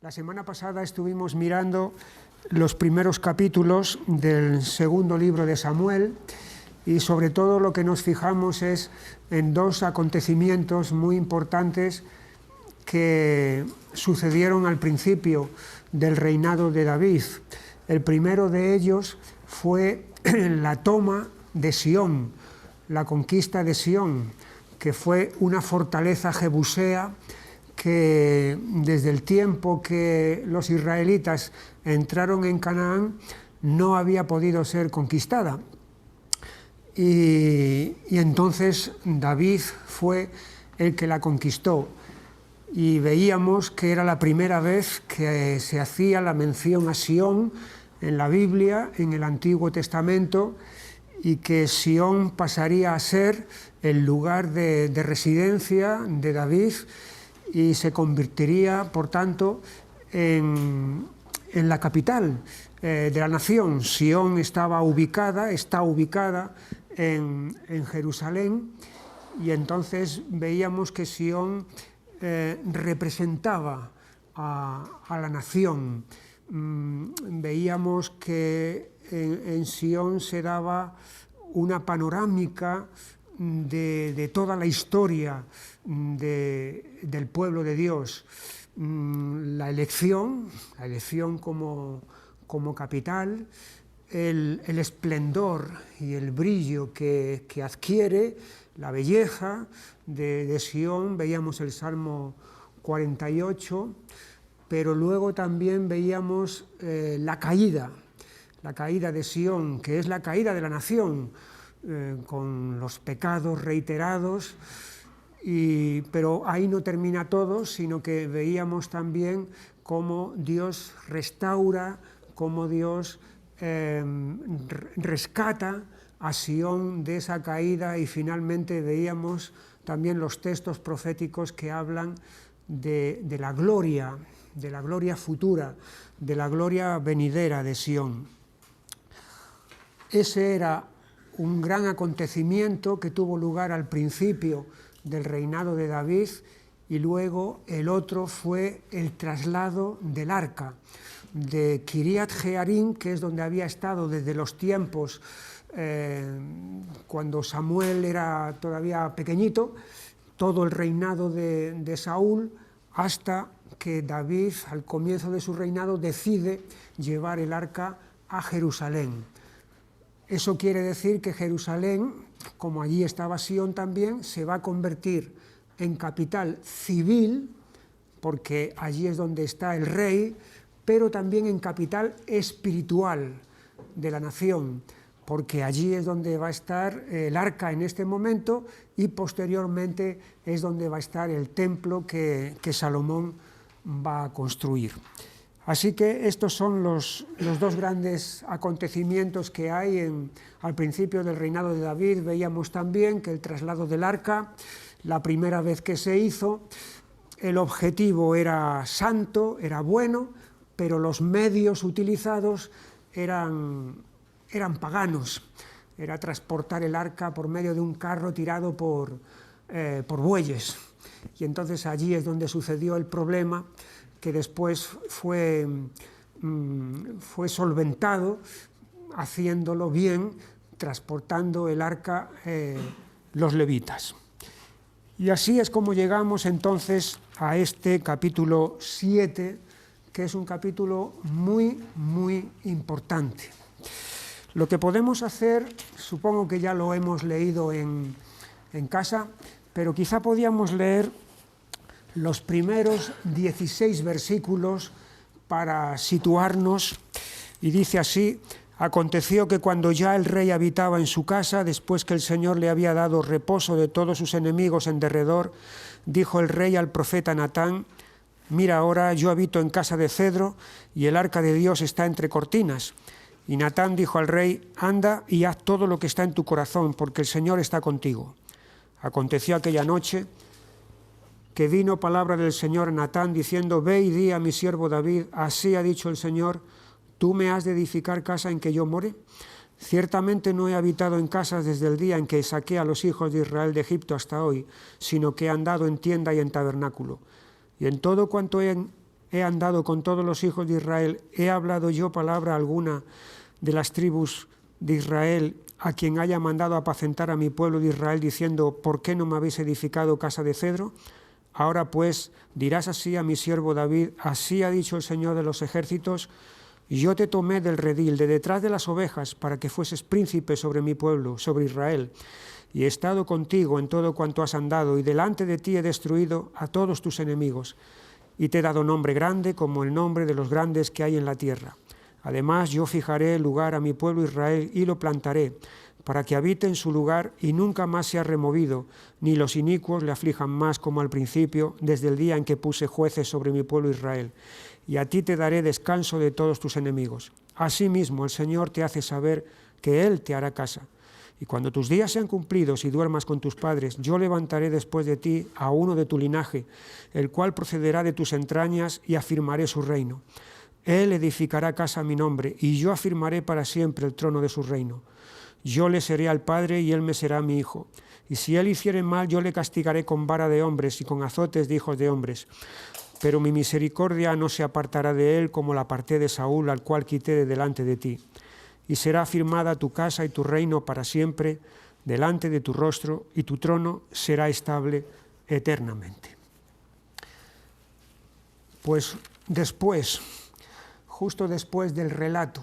La semana pasada estuvimos mirando los primeros capítulos del segundo libro de Samuel y sobre todo lo que nos fijamos es en dos acontecimientos muy importantes que sucedieron al principio del reinado de David. El primero de ellos fue la toma de Sión, la conquista de Sión, que fue una fortaleza jebusea que desde el tiempo que los israelitas entraron en Canaán no había podido ser conquistada. Y entonces David fue el que la conquistó. Y veíamos que era la primera vez que se hacía la mención a Sión en la Biblia, en el Antiguo Testamento, y que Sión pasaría a ser el lugar de residencia de David y se convertiría, por tanto, en la capital de la nación. Sión está ubicada en Jerusalén, y entonces veíamos que Sión representaba a la nación. Veíamos que en Sión se daba una panorámica de toda la historia del pueblo de Dios. La elección como capital, el esplendor y el brillo que adquiere, la belleza de Sión. Veíamos el Salmo 48, pero luego también veíamos la caída de Sión, que es la caída de la nación, con los pecados reiterados, pero ahí no termina todo, sino que veíamos también cómo Dios restaura, cómo Dios rescata a Sión de esa caída, y finalmente veíamos también los textos proféticos que hablan de la gloria futura, de la gloria venidera de Sión. Ese era un gran acontecimiento que tuvo lugar al principio del reinado de David, y luego el otro fue el traslado del arca de Kiriat Jearim, que es donde había estado desde los tiempos cuando Samuel era todavía pequeñito, todo el reinado de Saúl, hasta que David, al comienzo de su reinado, decide llevar el arca a Jerusalén. Eso quiere decir que Jerusalén, como allí estaba Sión también, se va a convertir en capital civil, porque allí es donde está el rey, pero también en capital espiritual de la nación, porque allí es donde va a estar el arca en este momento, y posteriormente es donde va a estar el templo que Salomón va a construir. Así que estos son los dos grandes acontecimientos que hay al principio del reinado de David. Veíamos también que el traslado del arca, la primera vez que se hizo, el objetivo era santo, era bueno, pero los medios utilizados eran paganos. Era transportar el arca por medio de un carro tirado por bueyes. Y entonces allí es donde sucedió el problema, que después fue solventado, haciéndolo bien, transportando el arca los levitas. Y así es como llegamos entonces a este capítulo 7, que es un capítulo muy, muy importante. Lo que podemos hacer, supongo que ya lo hemos leído en casa, pero quizá podíamos leer los primeros 16 versículos para situarnos, y dice así: aconteció que cuando ya el rey habitaba en su casa, después que el Señor le había dado reposo de todos sus enemigos en derredor, dijo el rey al profeta Natán: mira, ahora yo habito en casa de cedro, y el arca de Dios está entre cortinas. Y Natán dijo al rey: anda y haz todo lo que está en tu corazón, porque el Señor está contigo. Aconteció aquella noche que vino palabra del Señor a Natán, diciendo: ve y di a mi siervo David, así ha dicho el Señor, ¿tú me has de edificar casa en que yo more? Ciertamente no he habitado en casas desde el día en que saqué a los hijos de Israel de Egipto hasta hoy, sino que he andado en tienda y en tabernáculo. Y en todo cuanto he he andado con todos los hijos de Israel, he hablado yo palabra alguna de las tribus de Israel, a quien haya mandado apacentar a mi pueblo de Israel, diciendo, ¿por qué no me habéis edificado casa de cedro? Ahora pues dirás así a mi siervo David, así ha dicho el Señor de los ejércitos, yo te tomé del redil, de detrás de las ovejas, para que fueses príncipe sobre mi pueblo, sobre Israel, y he estado contigo en todo cuanto has andado, y delante de ti he destruido a todos tus enemigos, y te he dado nombre grande como el nombre de los grandes que hay en la tierra. Además, yo fijaré lugar a mi pueblo Israel y lo plantaré, para que habite en su lugar y nunca más sea removido, ni los inicuos le aflijan más como al principio, desde el día en que puse jueces sobre mi pueblo Israel. Y a ti te daré descanso de todos tus enemigos. Asimismo, el Señor te hace saber que Él te hará casa. Y cuando tus días sean cumplidos y duermas con tus padres, yo levantaré después de ti a uno de tu linaje, el cual procederá de tus entrañas y afirmaré su reino. Él edificará casa a mi nombre, y yo afirmaré para siempre el trono de su reino. Yo le seré al Padre, y él me será mi hijo. Y si él hiciere mal, yo le castigaré con vara de hombres y con azotes de hijos de hombres. Pero mi misericordia no se apartará de él, como la aparté de Saúl, al cual quité de delante de ti. Y será afirmada tu casa y tu reino para siempre, delante de tu rostro, y tu trono será estable eternamente. Pues después, justo después del relato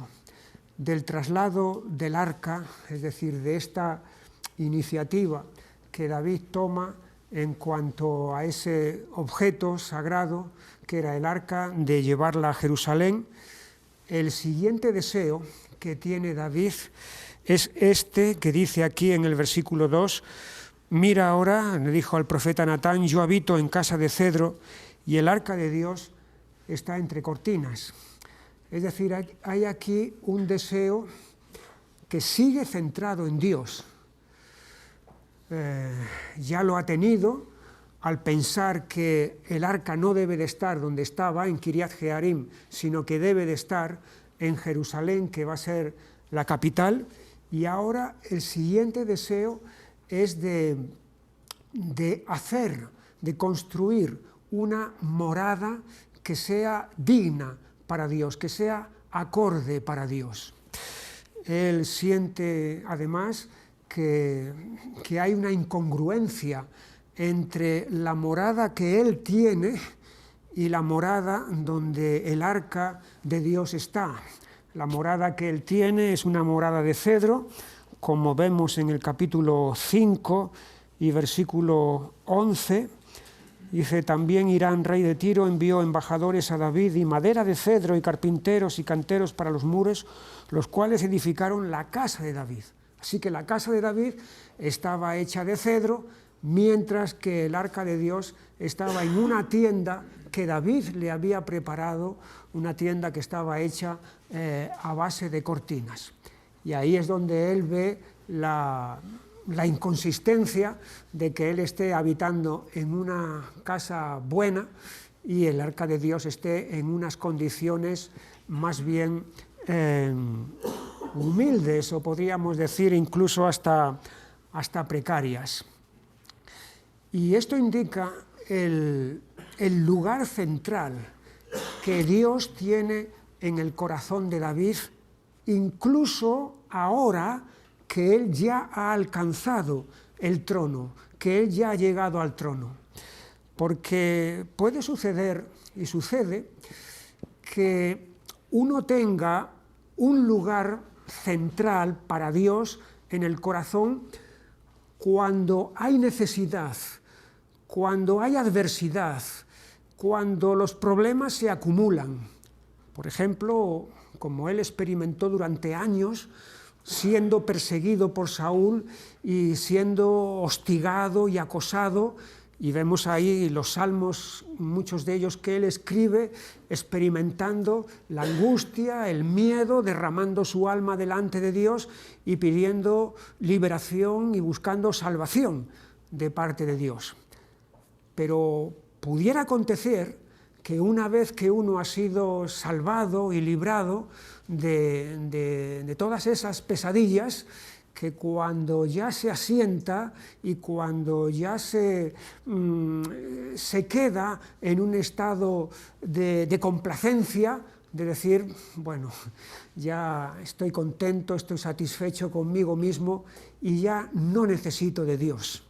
del traslado del arca, es decir, de esta iniciativa que David toma en cuanto a ese objeto sagrado que era el arca, de llevarla a Jerusalén, el siguiente deseo que tiene David es este que dice aquí en el versículo 2, mira ahora, le dijo al profeta Natán, yo habito en casa de cedro y el arca de Dios está entre cortinas. Es decir, hay aquí un deseo que sigue centrado en Dios. Ya lo ha tenido al pensar que el arca no debe de estar donde estaba, en Kiriat Jearim, sino que debe de estar en Jerusalén, que va a ser la capital, y ahora el siguiente deseo es de construir una morada que sea digna para Dios, que sea acorde para Dios. Él siente además que hay una incongruencia entre la morada que él tiene y la morada donde el arca de Dios está. La morada que él tiene es una morada de cedro, como vemos en el capítulo 5 y versículo 11, dice, también Hirán, rey de Tiro, envió embajadores a David y madera de cedro y carpinteros y canteros para los muros, los cuales edificaron la casa de David. Así que la casa de David estaba hecha de cedro, mientras que el arca de Dios estaba en una tienda que David le había preparado, una tienda que estaba hecha a base de cortinas. Y ahí es donde él ve la inconsistencia de que él esté habitando en una casa buena y el arca de Dios esté en unas condiciones más bien humildes, o podríamos decir incluso hasta precarias. Y esto indica el lugar central que Dios tiene en el corazón de David, incluso ahora que él ya ha alcanzado el trono, que él ya ha llegado al trono. Porque puede suceder, y sucede, que uno tenga un lugar central para Dios en el corazón cuando hay necesidad, cuando hay adversidad, cuando los problemas se acumulan. Por ejemplo, como él experimentó durante años, siendo perseguido por Saúl y siendo hostigado y acosado, y vemos ahí los salmos, muchos de ellos que él escribe, experimentando la angustia, el miedo, derramando su alma delante de Dios y pidiendo liberación y buscando salvación de parte de Dios. Pero pudiera acontecer que una vez que uno ha sido salvado y librado de todas esas pesadillas, que cuando ya se asienta y cuando ya se queda en un estado de complacencia, de decir, bueno, ya estoy contento, estoy satisfecho conmigo mismo y ya no necesito de Dios.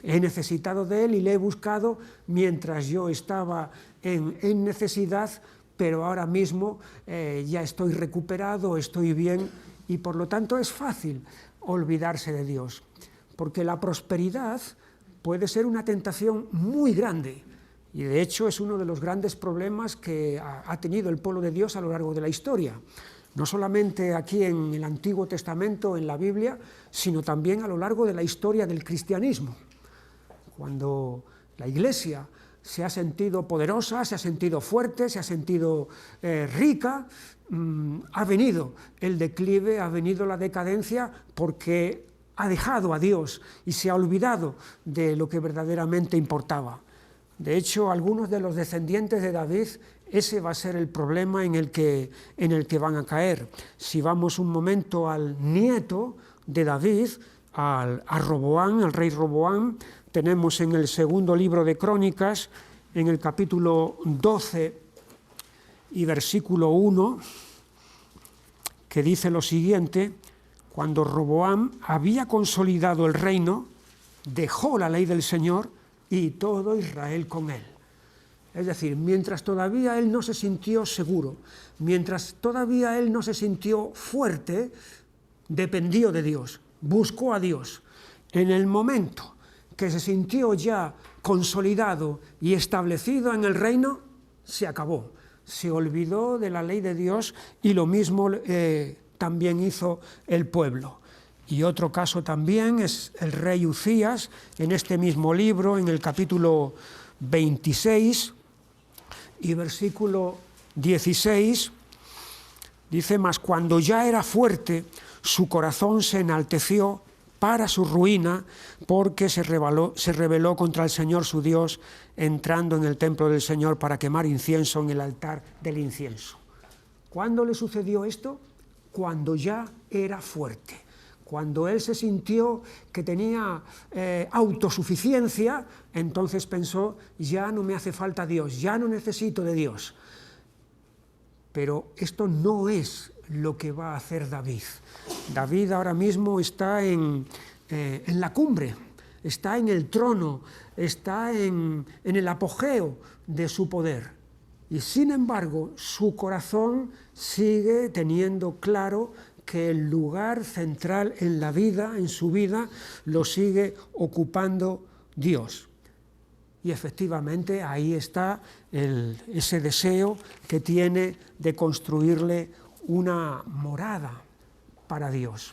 He necesitado de Él y le he buscado mientras yo estaba en necesidad, pero ahora mismo ya estoy recuperado, estoy bien, y por lo tanto es fácil olvidarse de Dios, porque la prosperidad puede ser una tentación muy grande, y de hecho es uno de los grandes problemas que ha tenido el pueblo de Dios a lo largo de la historia, no solamente aquí en el Antiguo Testamento, en la Biblia, sino también a lo largo de la historia del cristianismo. Cuando la Iglesia se ha sentido poderosa, se ha sentido fuerte, se ha sentido rica, ha venido el declive, ha venido la decadencia, porque ha dejado a Dios y se ha olvidado de lo que verdaderamente importaba. De hecho, algunos de los descendientes de David, ese va a ser el problema en el que van a caer. Si vamos un momento al nieto de David, a Roboam, al rey Roboam, tenemos en el segundo libro de Crónicas, en el capítulo 12 y versículo 1, que dice lo siguiente: cuando Roboam había consolidado el reino, dejó la ley del Señor y todo Israel con él. Es decir, mientras todavía él no se sintió seguro, mientras todavía él no se sintió fuerte, dependió de Dios, buscó a Dios. En el momento que se sintió ya consolidado y establecido en el reino, se acabó, se olvidó de la ley de Dios, y lo mismo también hizo el pueblo. Y otro caso también es el rey Uzías, en este mismo libro, en el capítulo 26 y versículo 16, dice: mas cuando ya era fuerte, su corazón se enalteció para su ruina, porque se rebeló contra el Señor su Dios, entrando en el templo del Señor para quemar incienso en el altar del incienso. ¿Cuándo le sucedió esto? Cuando ya era fuerte, cuando él se sintió que tenía autosuficiencia, entonces pensó: ya no me hace falta Dios, ya no necesito de Dios. Pero esto no es lo que va a hacer David. David ahora mismo está en la cumbre, está en el trono, está en el apogeo de su poder. Y sin embargo, su corazón sigue teniendo claro que el lugar central en la vida, en su vida, lo sigue ocupando Dios. Y efectivamente ahí está ese deseo que tiene de construirle una morada para Dios.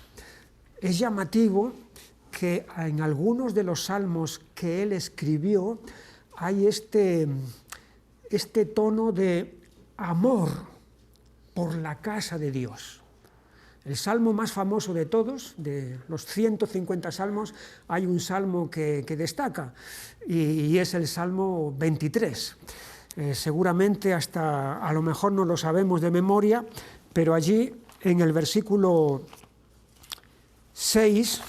Es llamativo que en algunos de los salmos que él escribió hay este tono de amor por la casa de Dios. El salmo más famoso de todos, de los 150 salmos, hay un salmo que destaca, y es el Salmo 23. Seguramente hasta a lo mejor no lo sabemos de memoria, pero allí en el versículo 6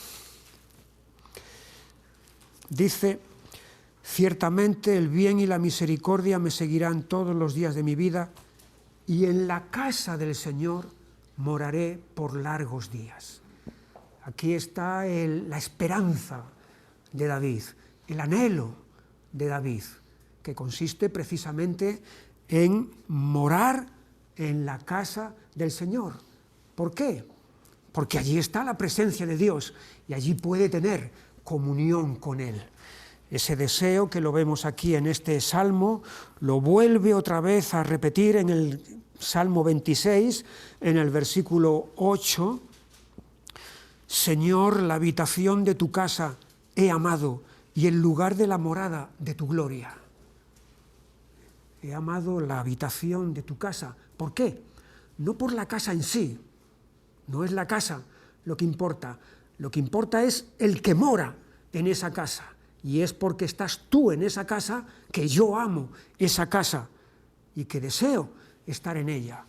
dice: ciertamente el bien y la misericordia me seguirán todos los días de mi vida, y en la casa del Señor moraré por largos días. Aquí está la esperanza de David, el anhelo de David, que consiste precisamente en morar en la casa del Señor. ¿Por qué? Porque allí está la presencia de Dios y allí puede tener comunión con Él. Ese deseo que lo vemos aquí en este salmo lo vuelve otra vez a repetir en el Salmo 26, en el versículo 8: Señor, la habitación de tu casa he amado, y el lugar de la morada de tu gloria. He amado la habitación de tu casa. ¿Por qué? No por la casa en sí, no es la casa lo que importa es el que mora en esa casa, y es porque estás tú en esa casa que yo amo esa casa y que deseo estar en ella.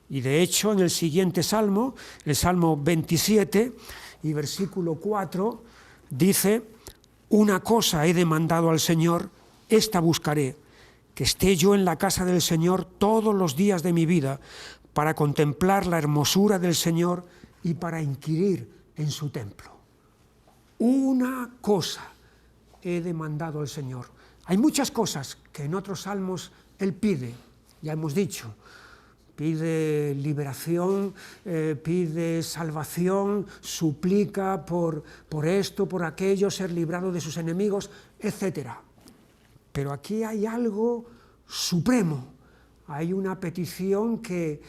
Y de hecho en el siguiente salmo, el Salmo 27 y versículo 4 dice: una cosa he demandado al Señor, esta buscaré, que esté yo en la casa del Señor todos los días de mi vida, para contemplar la hermosura del Señor y para inquirir en su templo. Una cosa he demandado al Señor. Hay muchas cosas que en otros salmos Él pide, ya hemos dicho. Pide liberación, pide salvación, suplica por esto, por aquello, ser librado de sus enemigos, etc. Pero aquí hay algo supremo, hay una petición que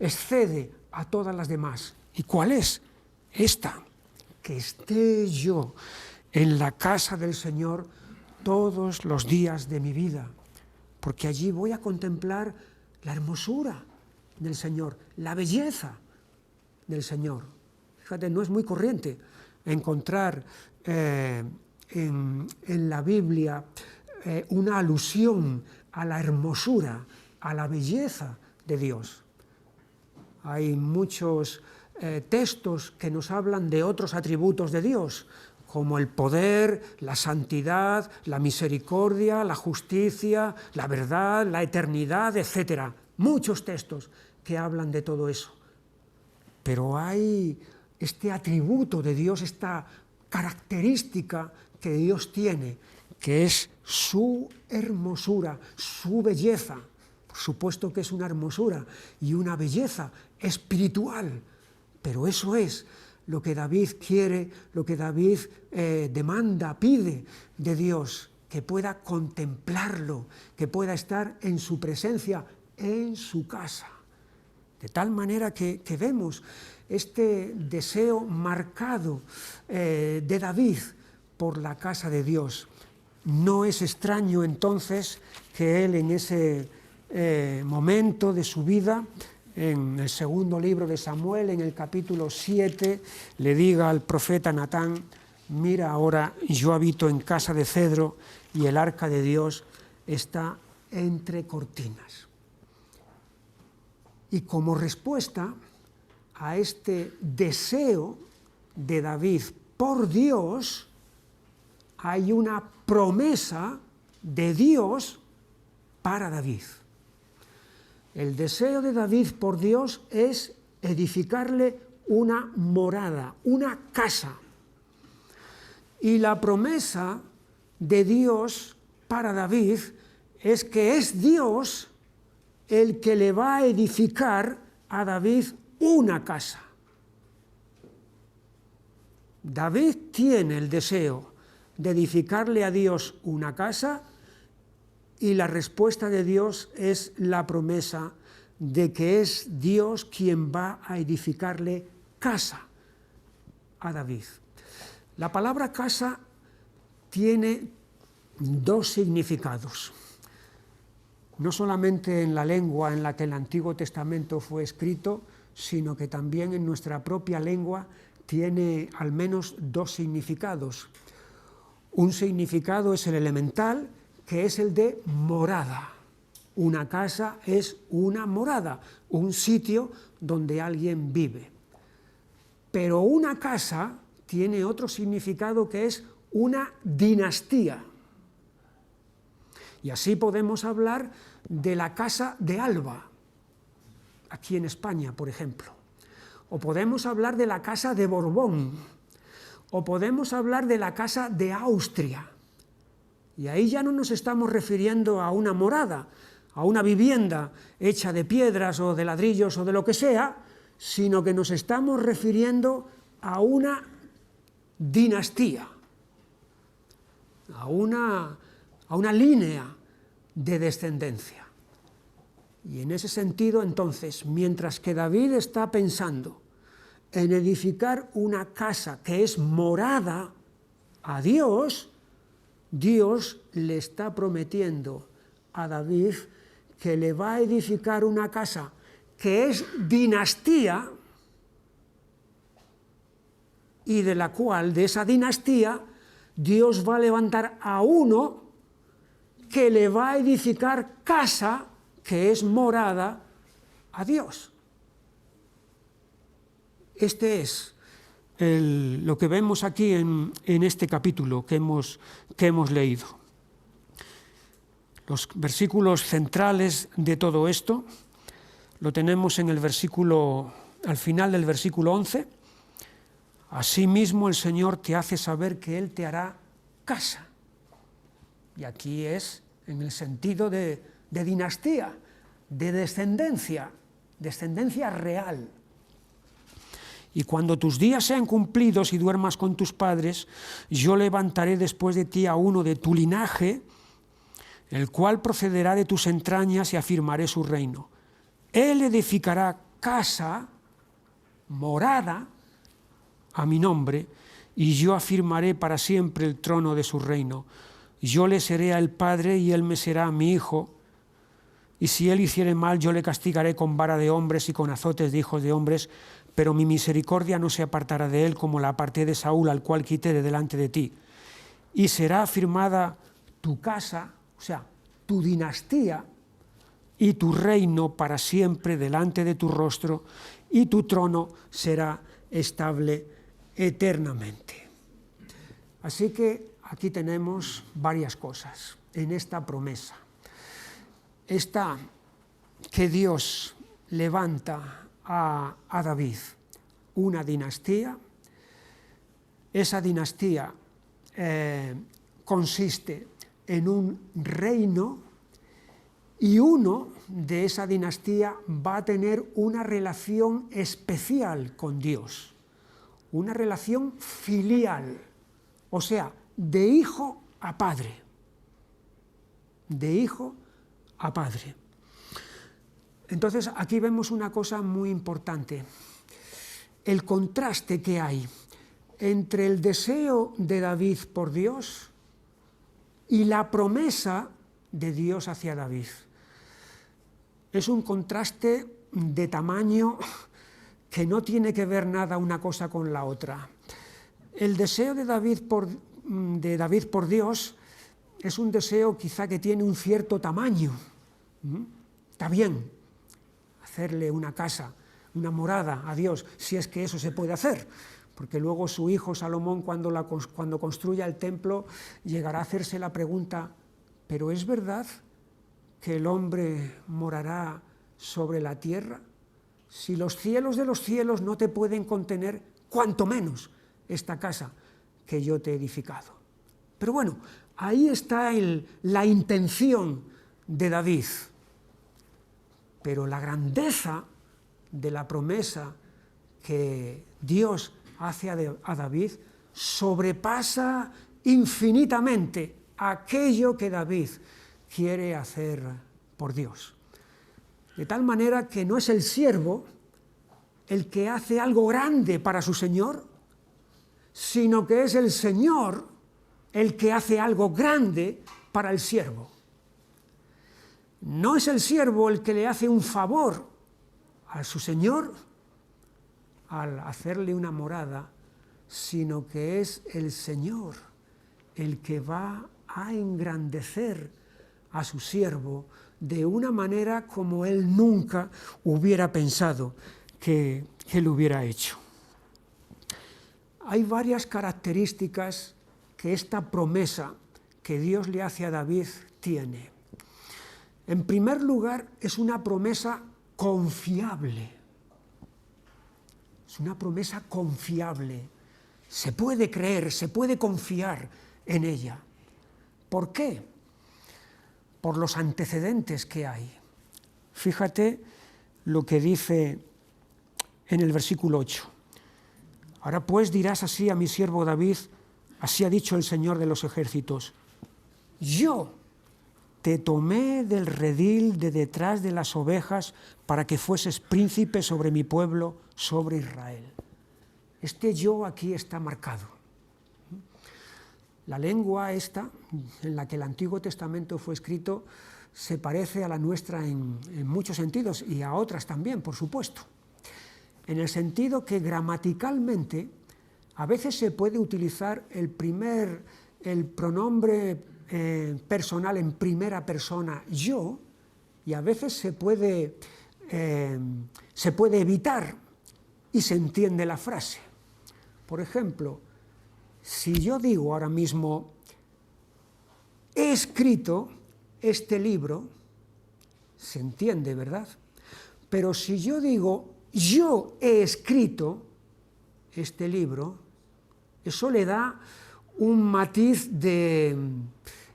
excede a todas las demás. ¿Y cuál es? Esta: que esté yo en la casa del Señor todos los días de mi vida, porque allí voy a contemplar la hermosura del Señor, la belleza del Señor. Fíjate, no es muy corriente encontrar en la Biblia una alusión a la hermosura, a la belleza de Dios. Hay muchos textos que nos hablan de otros atributos de Dios, como el poder, la santidad, la misericordia, la justicia, la verdad, la eternidad, etc. Muchos textos que hablan de todo eso. Pero hay este atributo de Dios, esta característica que Dios tiene, que es su hermosura, su belleza. Por supuesto que es una hermosura y una belleza espiritual, pero eso es lo que David quiere, lo que David demanda, pide de Dios, que pueda contemplarlo, que pueda estar en su presencia, en su casa. De tal manera que vemos este deseo marcado de David por la casa de Dios. No es extraño entonces que él en ese momento de su vida, en el segundo libro de Samuel, en el capítulo 7, le diga al profeta Natán: mira, ahora yo habito en casa de cedro y el arca de Dios está entre cortinas. Y como respuesta a este deseo de David por Dios, hay una promesa de Dios para David. El deseo de David por Dios es edificarle una morada, una casa. Y la promesa de Dios para David es que es Dios el que le va a edificar a David una casa. David tiene el deseo de edificarle a Dios una casa, y la respuesta de Dios es la promesa de que es Dios quien va a edificarle casa a David. La palabra casa tiene dos significados. No solamente en la lengua en la que el Antiguo Testamento fue escrito, sino que también en nuestra propia lengua tiene al menos dos significados. Un significado es el elemental, que es el de morada. Una casa es una morada, un sitio donde alguien vive. Pero una casa tiene otro significado, que es una dinastía. Y así podemos hablar de la casa de Alba, aquí en España, por ejemplo. O podemos hablar de la casa de Borbón, o podemos hablar de la casa de Austria. Y ahí ya no nos estamos refiriendo a una morada, a una vivienda hecha de piedras o de ladrillos o de lo que sea, sino que nos estamos refiriendo a una dinastía, a una línea de descendencia. Y en ese sentido, entonces, mientras que David está pensando en edificar una casa que es morada a Dios, Dios le está prometiendo a David que le va a edificar una casa que es dinastía, y de la cual, de esa dinastía, Dios va a levantar a uno que le va a edificar casa que es morada a Dios. Este es lo que vemos aquí en este capítulo que hemos leído. Los versículos centrales de todo esto lo tenemos en al final del versículo 11. Asimismo el Señor te hace saber que Él te hará casa. Y aquí es en el sentido de dinastía, de descendencia real. Y cuando tus días sean cumplidos y duermas con tus padres, yo levantaré después de ti a uno de tu linaje, el cual procederá de tus entrañas y afirmaré su reino. Él edificará casa, morada, a mi nombre, y yo afirmaré para siempre el trono de su reino. Yo le seré al Padre y él me será mi hijo. Y si él hiciere mal, yo le castigaré con vara de hombres y con azotes de hijos de hombres, pero mi misericordia no se apartará de él como la aparté de Saúl, al cual quité de delante de ti. Y será afirmada tu casa, o sea, tu dinastía y tu reino para siempre delante de tu rostro, y tu trono será estable eternamente. Así que aquí tenemos varias cosas en esta promesa. Esta que Dios levanta a David una dinastía. Esa dinastía consiste en un reino, y uno de esa dinastía va a tener una relación especial con Dios, una relación filial, o sea, de hijo a padre, de hijo a padre. Entonces aquí vemos una cosa muy importante, el contraste que hay entre el deseo de David por Dios y la promesa de Dios hacia David. Es un contraste de tamaño que no tiene que ver nada una cosa con la otra. El deseo de David por Dios es un deseo quizá que tiene un cierto tamaño. Está bien hacerle una casa, una morada a Dios, si es que eso se puede hacer, porque luego su hijo Salomón, cuando construya el templo, llegará a hacerse la pregunta: ¿pero es verdad que el hombre morará sobre la tierra? Si los cielos de los cielos no te pueden contener, cuanto menos esta casa que yo te he edificado. Pero bueno, ahí está la intención de David. Pero la grandeza de la promesa que Dios hace a David sobrepasa infinitamente aquello que David quiere hacer por Dios. De tal manera que no es el siervo el que hace algo grande para su Señor, sino que es el Señor el que hace algo grande para el siervo. No es el siervo el que le hace un favor a su Señor al hacerle una morada, sino que es el Señor el que va a engrandecer a su siervo de una manera como él nunca hubiera pensado que lo hubiera hecho. Hay varias características que esta promesa que Dios le hace a David tiene. En primer lugar, es una promesa confiable. Es una promesa confiable. Se puede creer, se puede confiar en ella. ¿Por qué? Por los antecedentes que hay. Fíjate lo que dice en el versículo 8. Ahora pues dirás así a mi siervo David: así ha dicho el Señor de los ejércitos: yo te tomé del redil de detrás de las ovejas para que fueses príncipe sobre mi pueblo, sobre Israel. Este yo aquí está marcado. La lengua esta, en la que el Antiguo Testamento fue escrito, se parece a la nuestra en muchos sentidos, y a otras también, por supuesto. En el sentido que gramaticalmente a veces se puede utilizar el pronombre personal en primera persona, yo, y a veces se puede evitar y se entiende la frase. Por ejemplo, si yo digo ahora mismo, he escrito este libro, se entiende, ¿verdad? Pero si yo digo, yo he escrito este libro, eso le da un matiz de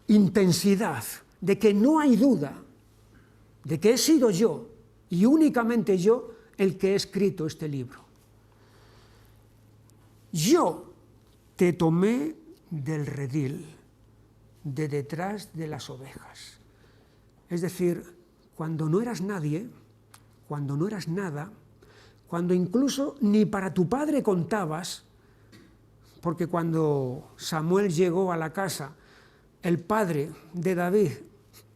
intensidad, de que no hay duda, de que he sido yo, y únicamente yo, el que he escrito este libro. Yo te tomé del redil, de detrás de las ovejas. Es decir, cuando no eras nadie, cuando no eras nada, cuando incluso ni para tu padre contabas, porque cuando Samuel llegó a la casa, el padre de David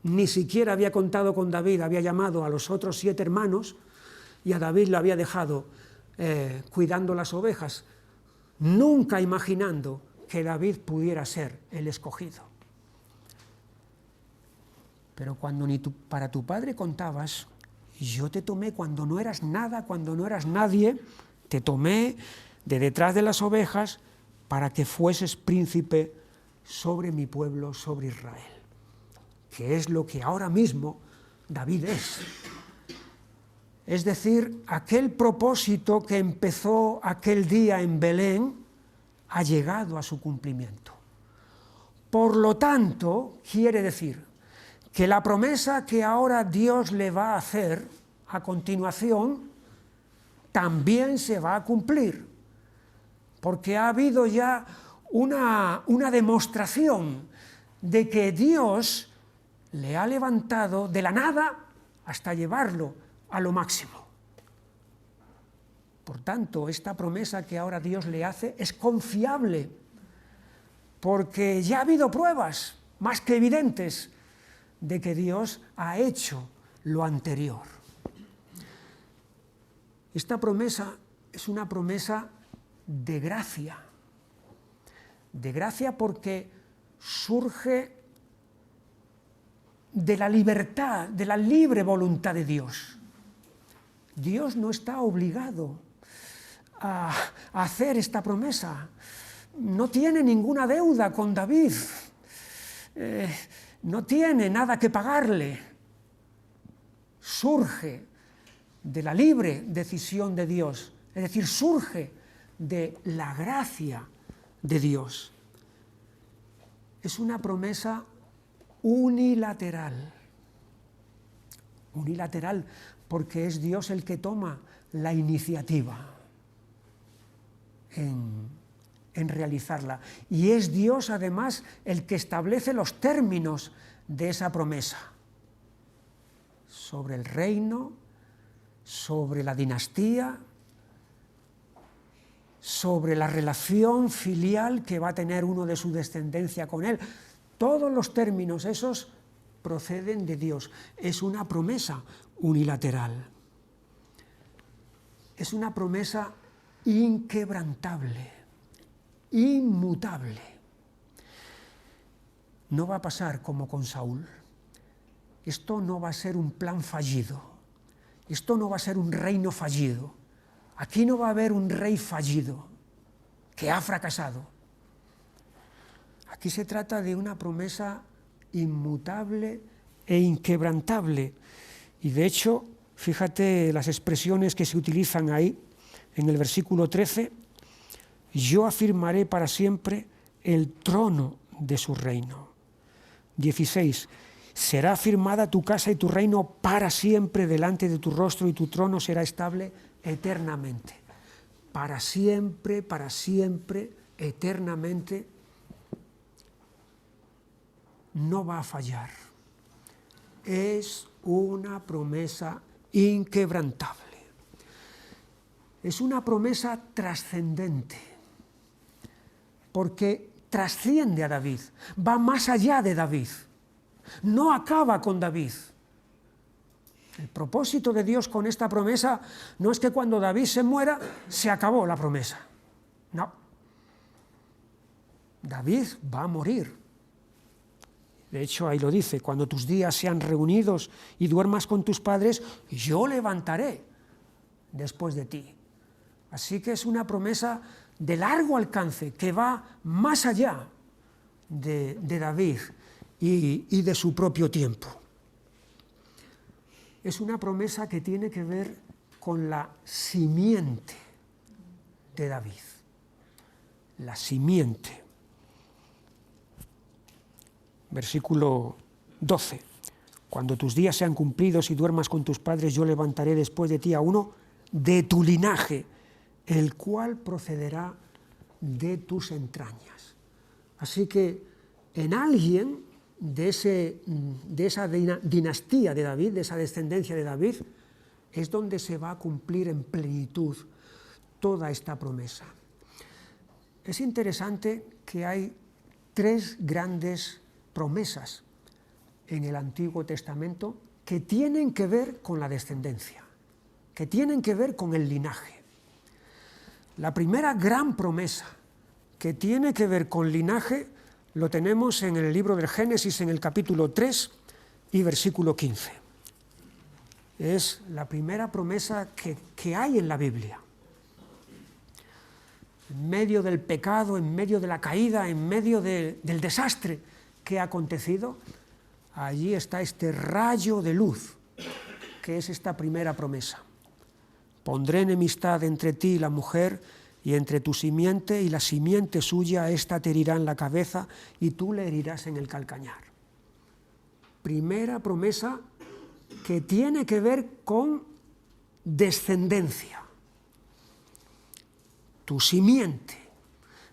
ni siquiera había contado con David, había llamado a los otros 7 hermanos y a David lo había dejado cuidando las ovejas, nunca imaginando que David pudiera ser el escogido. Pero cuando ni para tu padre contabas, yo te tomé cuando no eras nada, cuando no eras nadie, te tomé de detrás de las ovejas para que fueses príncipe sobre mi pueblo, sobre Israel, que es lo que ahora mismo David es. Es decir, aquel propósito que empezó aquel día en Belén ha llegado a su cumplimiento. Por lo tanto, quiere decir que la promesa que ahora Dios le va a hacer a continuación también se va a cumplir, porque ha habido ya una demostración de que Dios le ha levantado de la nada hasta llevarlo a lo máximo. Por tanto, esta promesa que ahora Dios le hace es confiable, porque ya ha habido pruebas más que evidentes de que Dios ha hecho lo anterior. Esta promesa es una promesa de gracia porque surge de la libertad, de la libre voluntad de Dios. Dios no está obligado a hacer esta promesa, no tiene ninguna deuda con David, no tiene nada que pagarle, surge de la libre decisión de Dios, es decir, surge de la gracia de Dios. Es una promesa unilateral, porque es Dios el que toma la iniciativa en realizarla. Y es Dios, además, el que establece los términos de esa promesa sobre el reino, sobre la dinastía, sobre la relación filial que va a tener uno de su descendencia con él. Todos los términos esos proceden de Dios. Es una promesa unilateral. Es una promesa inquebrantable, inmutable. No va a pasar como con Saúl. Esto no va a ser un plan fallido. Esto no va a ser un reino fallido. Aquí no va a haber un rey fallido que ha fracasado. Aquí se trata de una promesa inmutable e inquebrantable. Y de hecho, fíjate las expresiones que se utilizan ahí en el versículo 13. Yo afirmaré para siempre el trono de su reino. 16. Será afirmada tu casa y tu reino para siempre delante de tu rostro, y tu trono será estable eternamente. Para siempre, eternamente, no va a fallar. Es una promesa inquebrantable. Es una promesa trascendente, porque trasciende a David, va más allá de David, no acaba con David. El propósito de Dios con esta promesa no es que cuando David se muera, se acabó la promesa. No. David va a morir. De hecho, ahí lo dice, cuando tus días sean reunidos y duermas con tus padres, yo levantaré después de ti. Así que es una promesa de largo alcance, que va más allá de David y de su propio tiempo. Es una promesa que tiene que ver con la simiente de David. La simiente. Versículo 12. Cuando tus días sean cumplidos y duermas con tus padres, yo levantaré después de ti a uno de tu linaje, el cual procederá de tus entrañas. Así que en alguien de esa dinastía de David, de esa descendencia de David, es donde se va a cumplir en plenitud toda esta promesa. Es interesante que hay 3 grandes promesas en el Antiguo Testamento que tienen que ver con la descendencia, que tienen que ver con el linaje. La primera gran promesa que tiene que ver con linaje lo tenemos en el libro del Génesis, en el capítulo 3 y versículo 15. Es la primera promesa que hay en la Biblia. En medio del pecado, en medio de la caída, en medio del desastre que ha acontecido, allí está este rayo de luz, que es esta primera promesa. Pondré enemistad entre ti y la mujer, y entre tu simiente y la simiente suya, ésta te herirá en la cabeza y tú le herirás en el calcañar. Primera promesa que tiene que ver con descendencia. Tu simiente,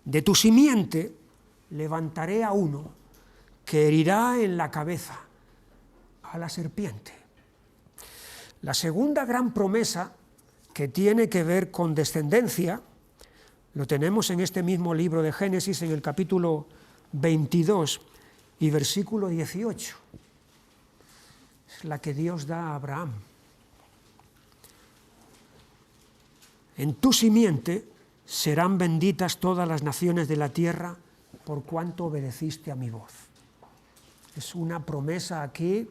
de tu simiente levantaré a uno que herirá en la cabeza a la serpiente. La segunda gran promesa que tiene que ver con descendencia lo tenemos en este mismo libro de Génesis, en el capítulo 22 y versículo 18. Es la que Dios da a Abraham. En tu simiente serán benditas todas las naciones de la tierra por cuanto obedeciste a mi voz. Es una promesa aquí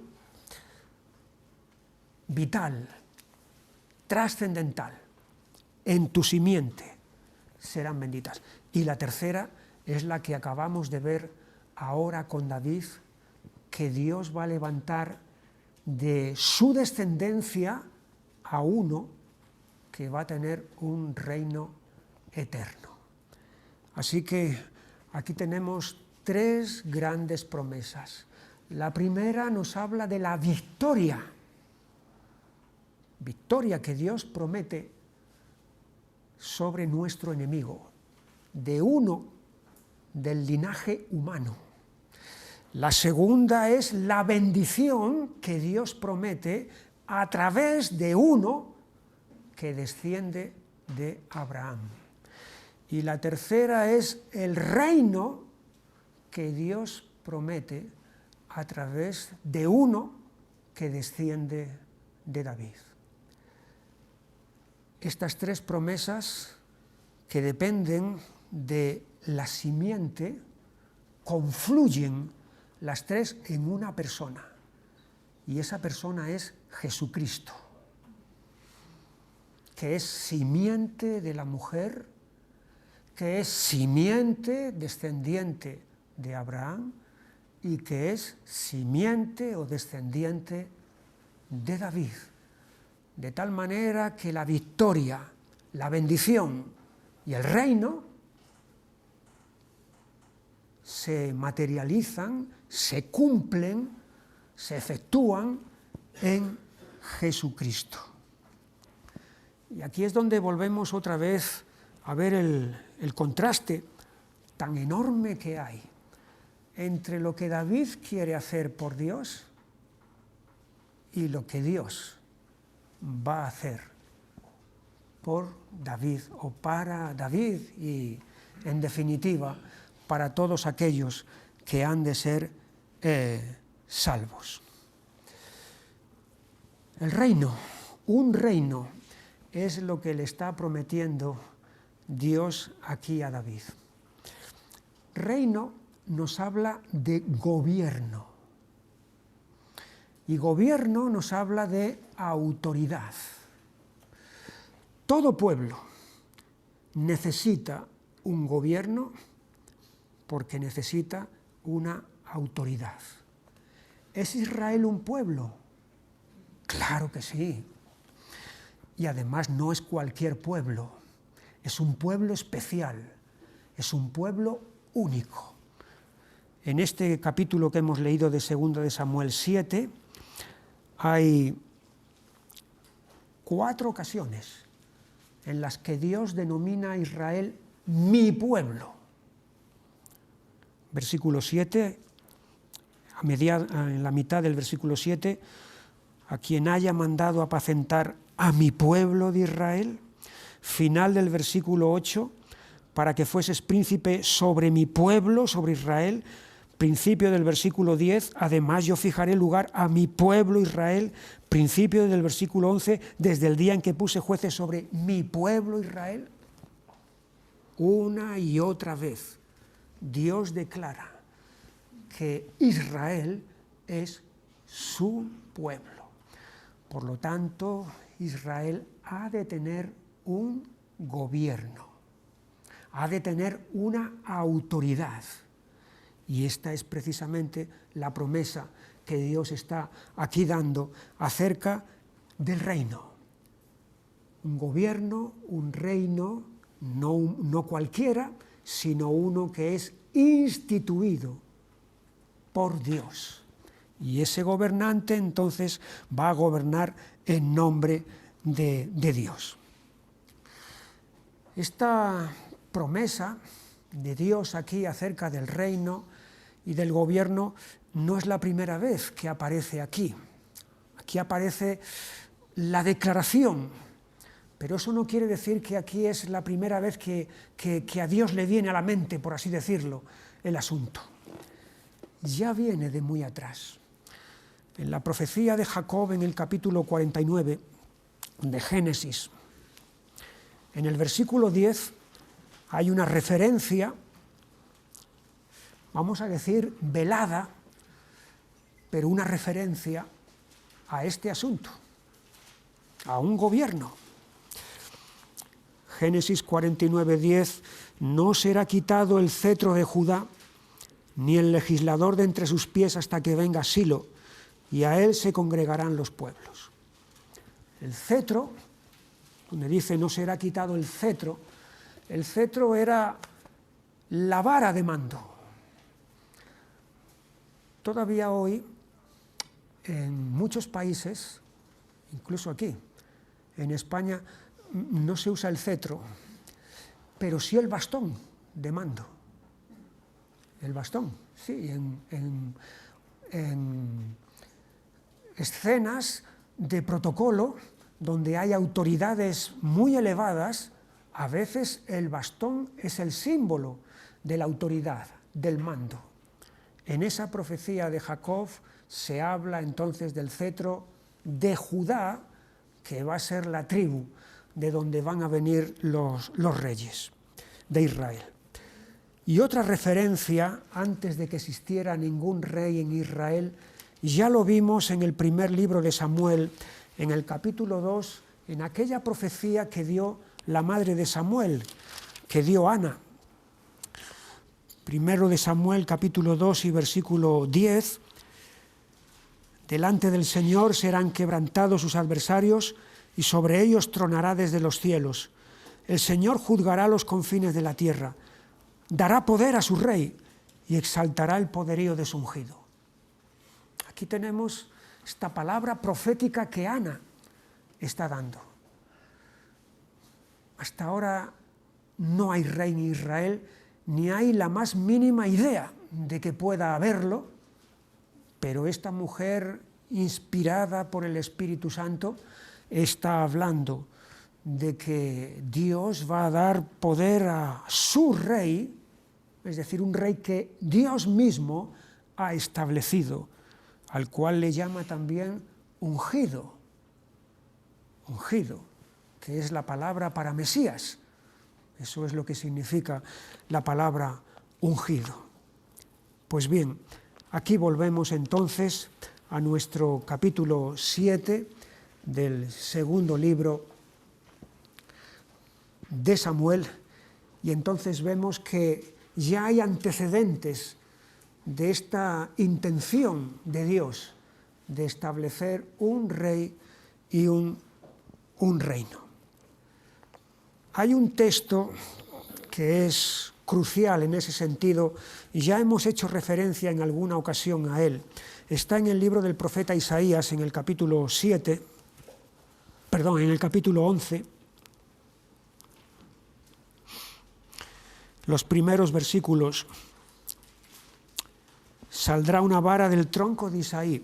vital, trascendental. En tu simiente serán benditas. Y la tercera es la que acabamos de ver ahora con David, que Dios va a levantar de su descendencia a uno que va a tener un reino eterno. Así que aquí tenemos 3 grandes promesas. La primera nos habla de la victoria que Dios promete sobre nuestro enemigo, de uno del linaje humano. La segunda es la bendición que Dios promete a través de uno que desciende de Abraham. Y la tercera es el reino que Dios promete a través de uno que desciende de David. Estas 3 promesas que dependen de la simiente confluyen las 3 en una persona, y esa persona es Jesucristo, que es simiente de la mujer, que es simiente descendiente de Abraham y que es simiente o descendiente de David. De tal manera que la victoria, la bendición y el reino se materializan, se cumplen, se efectúan en Jesucristo. Y aquí es donde volvemos otra vez a ver el contraste tan enorme que hay entre lo que David quiere hacer por Dios y lo que Dios va a hacer por David o para David y, en definitiva, para todos aquellos que han de ser salvos. El reino, un reino, es lo que le está prometiendo Dios aquí a David. Reino nos habla de gobierno, y gobierno nos habla de autoridad. Todo pueblo necesita un gobierno porque necesita una autoridad. ¿Es Israel un pueblo? Claro que sí. Y además no es cualquier pueblo, es un pueblo especial, es un pueblo único. En este capítulo que hemos leído de 2 de Samuel 7, hay 4 ocasiones en las que Dios denomina a Israel mi pueblo. Versículo 7, en la mitad del versículo 7, a quien haya mandado apacentar a mi pueblo de Israel. Final del versículo 8, para que fueses príncipe sobre mi pueblo, sobre Israel. Principio del versículo 10, además yo fijaré lugar a mi pueblo Israel. Principio del versículo 11, desde el día en que puse jueces sobre mi pueblo Israel. Una y otra vez Dios declara que Israel es su pueblo. Por lo tanto, Israel ha de tener un gobierno, ha de tener una autoridad. Y esta es precisamente la promesa que Dios está aquí dando acerca del reino. Un gobierno, un reino, no cualquiera, sino uno que es instituido por Dios. Y ese gobernante entonces va a gobernar en nombre de Dios. Esta promesa de Dios aquí acerca del reino y del gobierno no es la primera vez que aparece aquí. Aquí aparece la declaración, pero eso no quiere decir que aquí es la primera vez que a Dios le viene a la mente, por así decirlo, el asunto. Ya viene de muy atrás. En la profecía de Jacob, en el capítulo 49 de Génesis, en el versículo 10 hay una referencia, vamos a decir velada, pero una referencia a este asunto, a un gobierno. Génesis 49:10, no será quitado el cetro de Judá, ni el legislador de entre sus pies hasta que venga Silo, y a él se congregarán los pueblos. El cetro, donde dice no será quitado el cetro era la vara de mando. Todavía hoy, en muchos países, incluso aquí, en España, no se usa el cetro, pero sí el bastón de mando. El bastón, sí, en escenas de protocolo donde hay autoridades muy elevadas, a veces el bastón es el símbolo de la autoridad, del mando. En esa profecía de Jacob se habla entonces del cetro de Judá, que va a ser la tribu de donde van a venir los reyes de Israel. Y otra referencia, antes de que existiera ningún rey en Israel, ya lo vimos en el primer libro de Samuel, en el capítulo 2, en aquella profecía que dio la madre de Samuel, que dio Ana. Primero de Samuel, capítulo 2 y versículo 10, delante del Señor serán quebrantados sus adversarios y sobre ellos tronará desde los cielos. El Señor juzgará los confines de la tierra, dará poder a su rey y exaltará el poderío de su ungido. Aquí tenemos esta palabra profética que Ana está dando. Hasta ahora no hay rey en Israel, ni hay la más mínima idea de que pueda haberlo, pero esta mujer, inspirada por el Espíritu Santo, está hablando de que Dios va a dar poder a su rey, es decir, un rey que Dios mismo ha establecido, al cual le llama también ungido, que es la palabra para Mesías. Eso es lo que significa la palabra ungido. Pues bien, aquí volvemos entonces a nuestro capítulo 7 del segundo libro de Samuel, y entonces vemos que ya hay antecedentes de esta intención de Dios de establecer un rey y un reino. Hay un texto que es crucial en ese sentido, y ya hemos hecho referencia en alguna ocasión a él. Está en el libro del profeta Isaías, en el capítulo 11, los primeros versículos. Saldrá una vara del tronco de Isaí,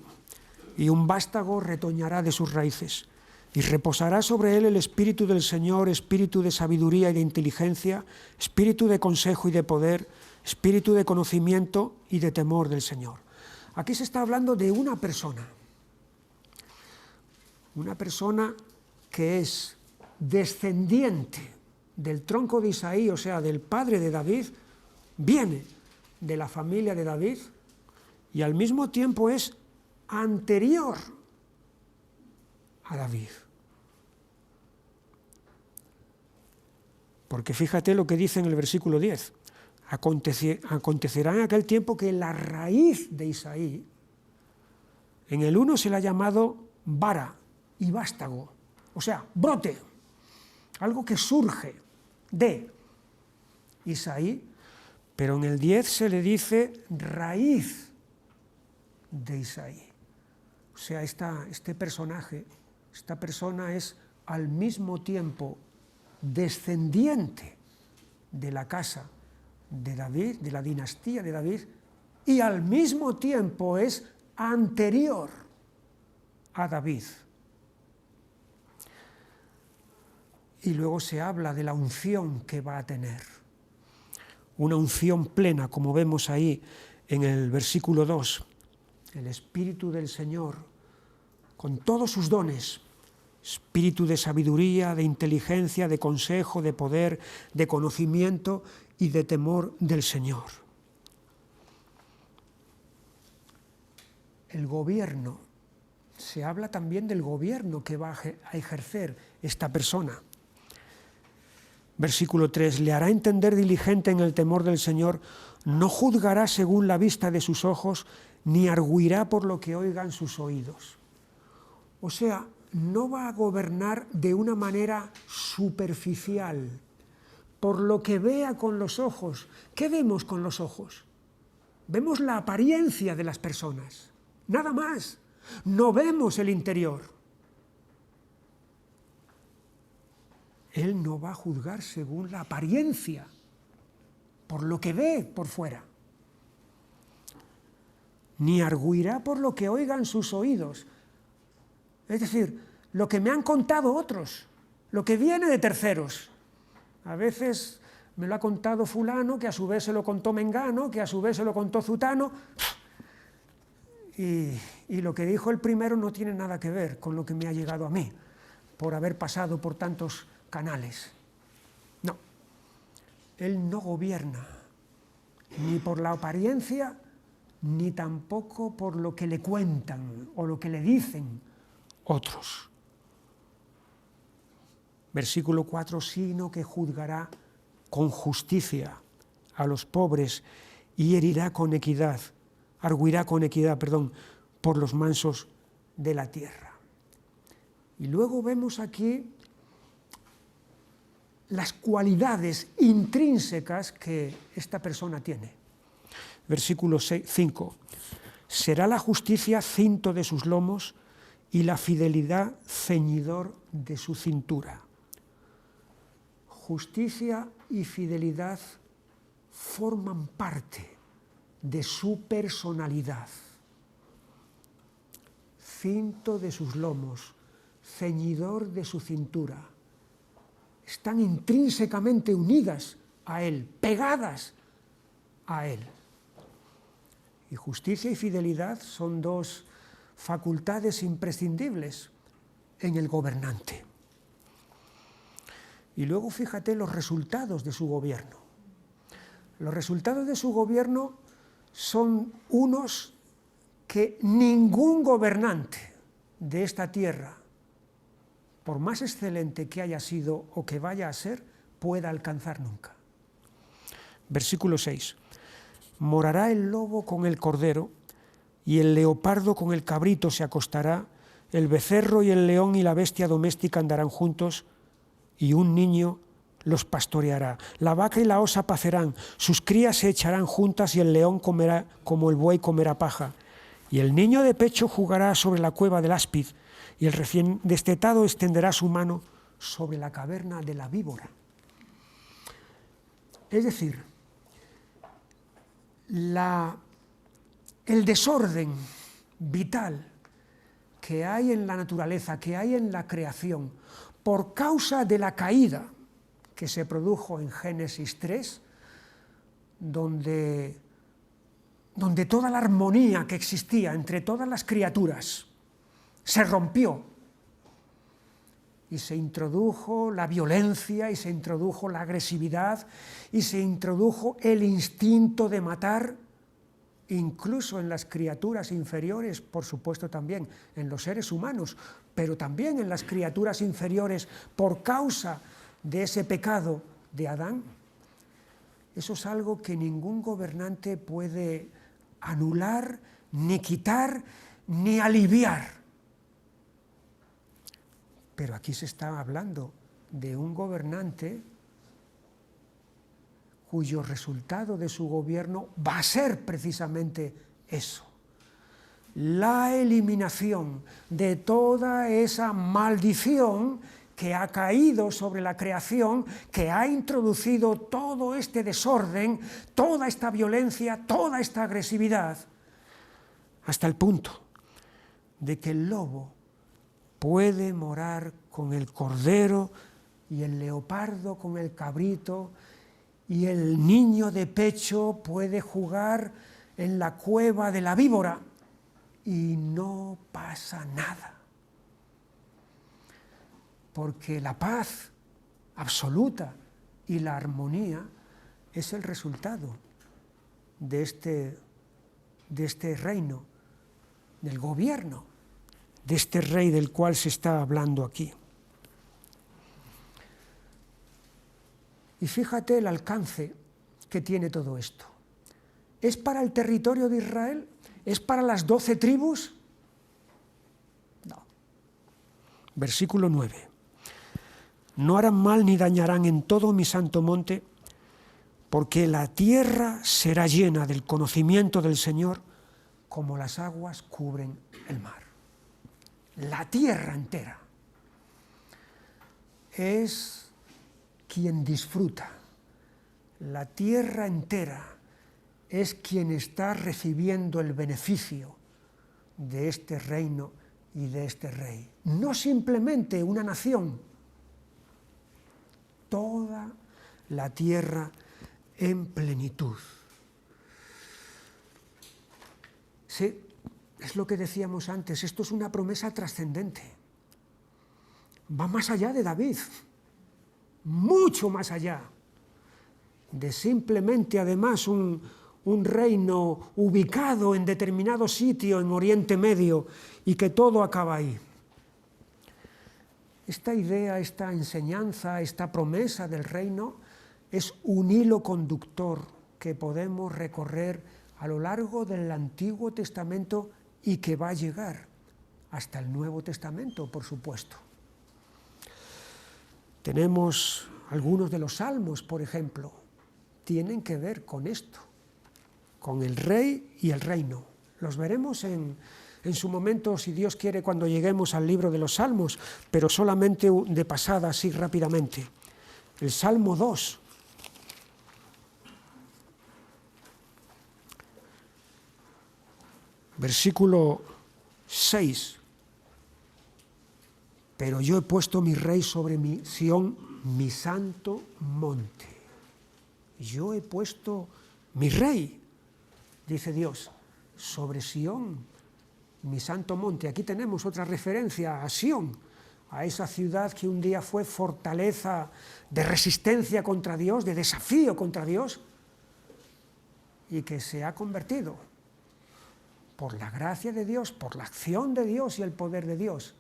y un vástago retoñará de sus raíces, y reposará sobre él el espíritu del Señor, espíritu de sabiduría y de inteligencia, espíritu de consejo y de poder, espíritu de conocimiento y de temor del Señor. Aquí se está hablando de una persona que es descendiente del tronco de Isaí, o sea, del padre de David, viene de la familia de David y al mismo tiempo es anterior a David. Porque fíjate lo que dice en el versículo 10. Acontecerá en aquel tiempo que la raíz de Isaí, en el 1 se le ha llamado vara y vástago, o sea, brote, algo que surge de Isaí, pero en el 10 se le dice raíz de Isaí. O sea, este personaje, esta persona es al mismo tiempo descendiente de la casa de David, de la dinastía de David, y al mismo tiempo es anterior a David. Y luego se habla de la unción que va a tener. Una unción plena, como vemos ahí en el versículo 2. El Espíritu del Señor, con todos sus dones, espíritu de sabiduría, de inteligencia, de consejo, de poder, de conocimiento y de temor del Señor. El gobierno, se habla también del gobierno que va a ejercer esta persona. Versículo 3, le hará entender diligente en el temor del Señor, no juzgará según la vista de sus ojos, ni arguirá por lo que oigan sus oídos. O sea, no va a gobernar de una manera superficial, por lo que vea con los ojos. ¿Qué vemos con los ojos? Vemos la apariencia de las personas, nada más. No vemos el interior. Él no va a juzgar según la apariencia, por lo que ve por fuera. Ni arguirá por lo que oigan sus oídos. Es decir, lo que me han contado otros, lo que viene de terceros. A veces me lo ha contado fulano, que a su vez se lo contó mengano, que a su vez se lo contó zutano, y lo que dijo el primero no tiene nada que ver con lo que me ha llegado a mí, por haber pasado por tantos canales. No, él no gobierna ni por la apariencia, ni tampoco por lo que le cuentan o lo que le dicen otros. Versículo 4, sino que juzgará con justicia a los pobres y herirá con equidad, arguirá con equidad, por los mansos de la tierra. Y luego vemos aquí las cualidades intrínsecas que esta persona tiene. Versículo 5, será la justicia cinto de sus lomos y la fidelidad ceñidor de su cintura. Justicia y fidelidad forman parte de su personalidad. Cinto de sus lomos, ceñidor de su cintura. Están intrínsecamente unidas a Él, pegadas a Él. Y justicia y fidelidad son dos facultades imprescindibles en el gobernante. Y luego fíjate los resultados de su gobierno. Los resultados de su gobierno son unos que ningún gobernante de esta tierra, por más excelente que haya sido o que vaya a ser, pueda alcanzar nunca. Versículo 6. Morará el lobo con el cordero, y el leopardo con el cabrito se acostará, el becerro y el león y la bestia doméstica andarán juntos, y un niño los pastoreará. La vaca y la osa pacerán, sus crías se echarán juntas, y el león comerá como el buey comerá paja. Y el niño de pecho jugará sobre la cueva del áspid, y el recién destetado extenderá su mano sobre la caverna de la víbora. Es decir, el desorden vital que hay en la naturaleza, que hay en la creación, por causa de la caída que se produjo en Génesis 3, donde toda la armonía que existía entre todas las criaturas se rompió y se introdujo la violencia y se introdujo la agresividad y se introdujo el instinto de matar, incluso en las criaturas inferiores, por supuesto también en los seres humanos, pero también en las criaturas inferiores por causa de ese pecado de Adán. Eso es algo que ningún gobernante puede anular, ni quitar, ni aliviar. Pero aquí se está hablando de un gobernante cuyo resultado de su gobierno va a ser precisamente eso: la eliminación de toda esa maldición que ha caído sobre la creación, que ha introducido todo este desorden, toda esta violencia, toda esta agresividad, hasta el punto de que el lobo puede morar con el cordero y el leopardo con el cabrito, y el niño de pecho puede jugar en la cueva de la víbora y no pasa nada. Porque la paz absoluta y la armonía es el resultado de este reino, del gobierno, de este rey del cual se está hablando aquí. Y fíjate el alcance que tiene todo esto. ¿Es para el territorio de Israel? ¿Es para las 12 tribus? No. Versículo 9. No harán mal ni dañarán en todo mi santo monte, porque la tierra será llena del conocimiento del Señor, como las aguas cubren el mar. La tierra entera es quien disfruta. La tierra entera es quien está recibiendo el beneficio de este reino y de este rey. No simplemente una nación, toda la tierra en plenitud. Sí, es lo que decíamos antes, esto es una promesa trascendente. Va más allá de David, mucho más allá de simplemente además un reino ubicado en determinado sitio en Oriente Medio y que todo acaba ahí. Esta idea, esta enseñanza, esta promesa del reino es un hilo conductor que podemos recorrer a lo largo del Antiguo Testamento y que va a llegar hasta el Nuevo Testamento, por supuesto. Tenemos algunos de los salmos, por ejemplo, tienen que ver con esto, con el rey y el reino. Los veremos en su momento, si Dios quiere, cuando lleguemos al libro de los salmos, pero solamente de pasada, así rápidamente. El Salmo 2. Versículo 6. Pero yo he puesto mi rey sobre mi Sión, mi santo monte. Yo he puesto mi rey, dice Dios, sobre Sión, mi santo monte. Aquí tenemos otra referencia a Sión, a esa ciudad que un día fue fortaleza de resistencia contra Dios, de desafío contra Dios, y que se ha convertido, por la gracia de Dios, por la acción de Dios y el poder de Dios,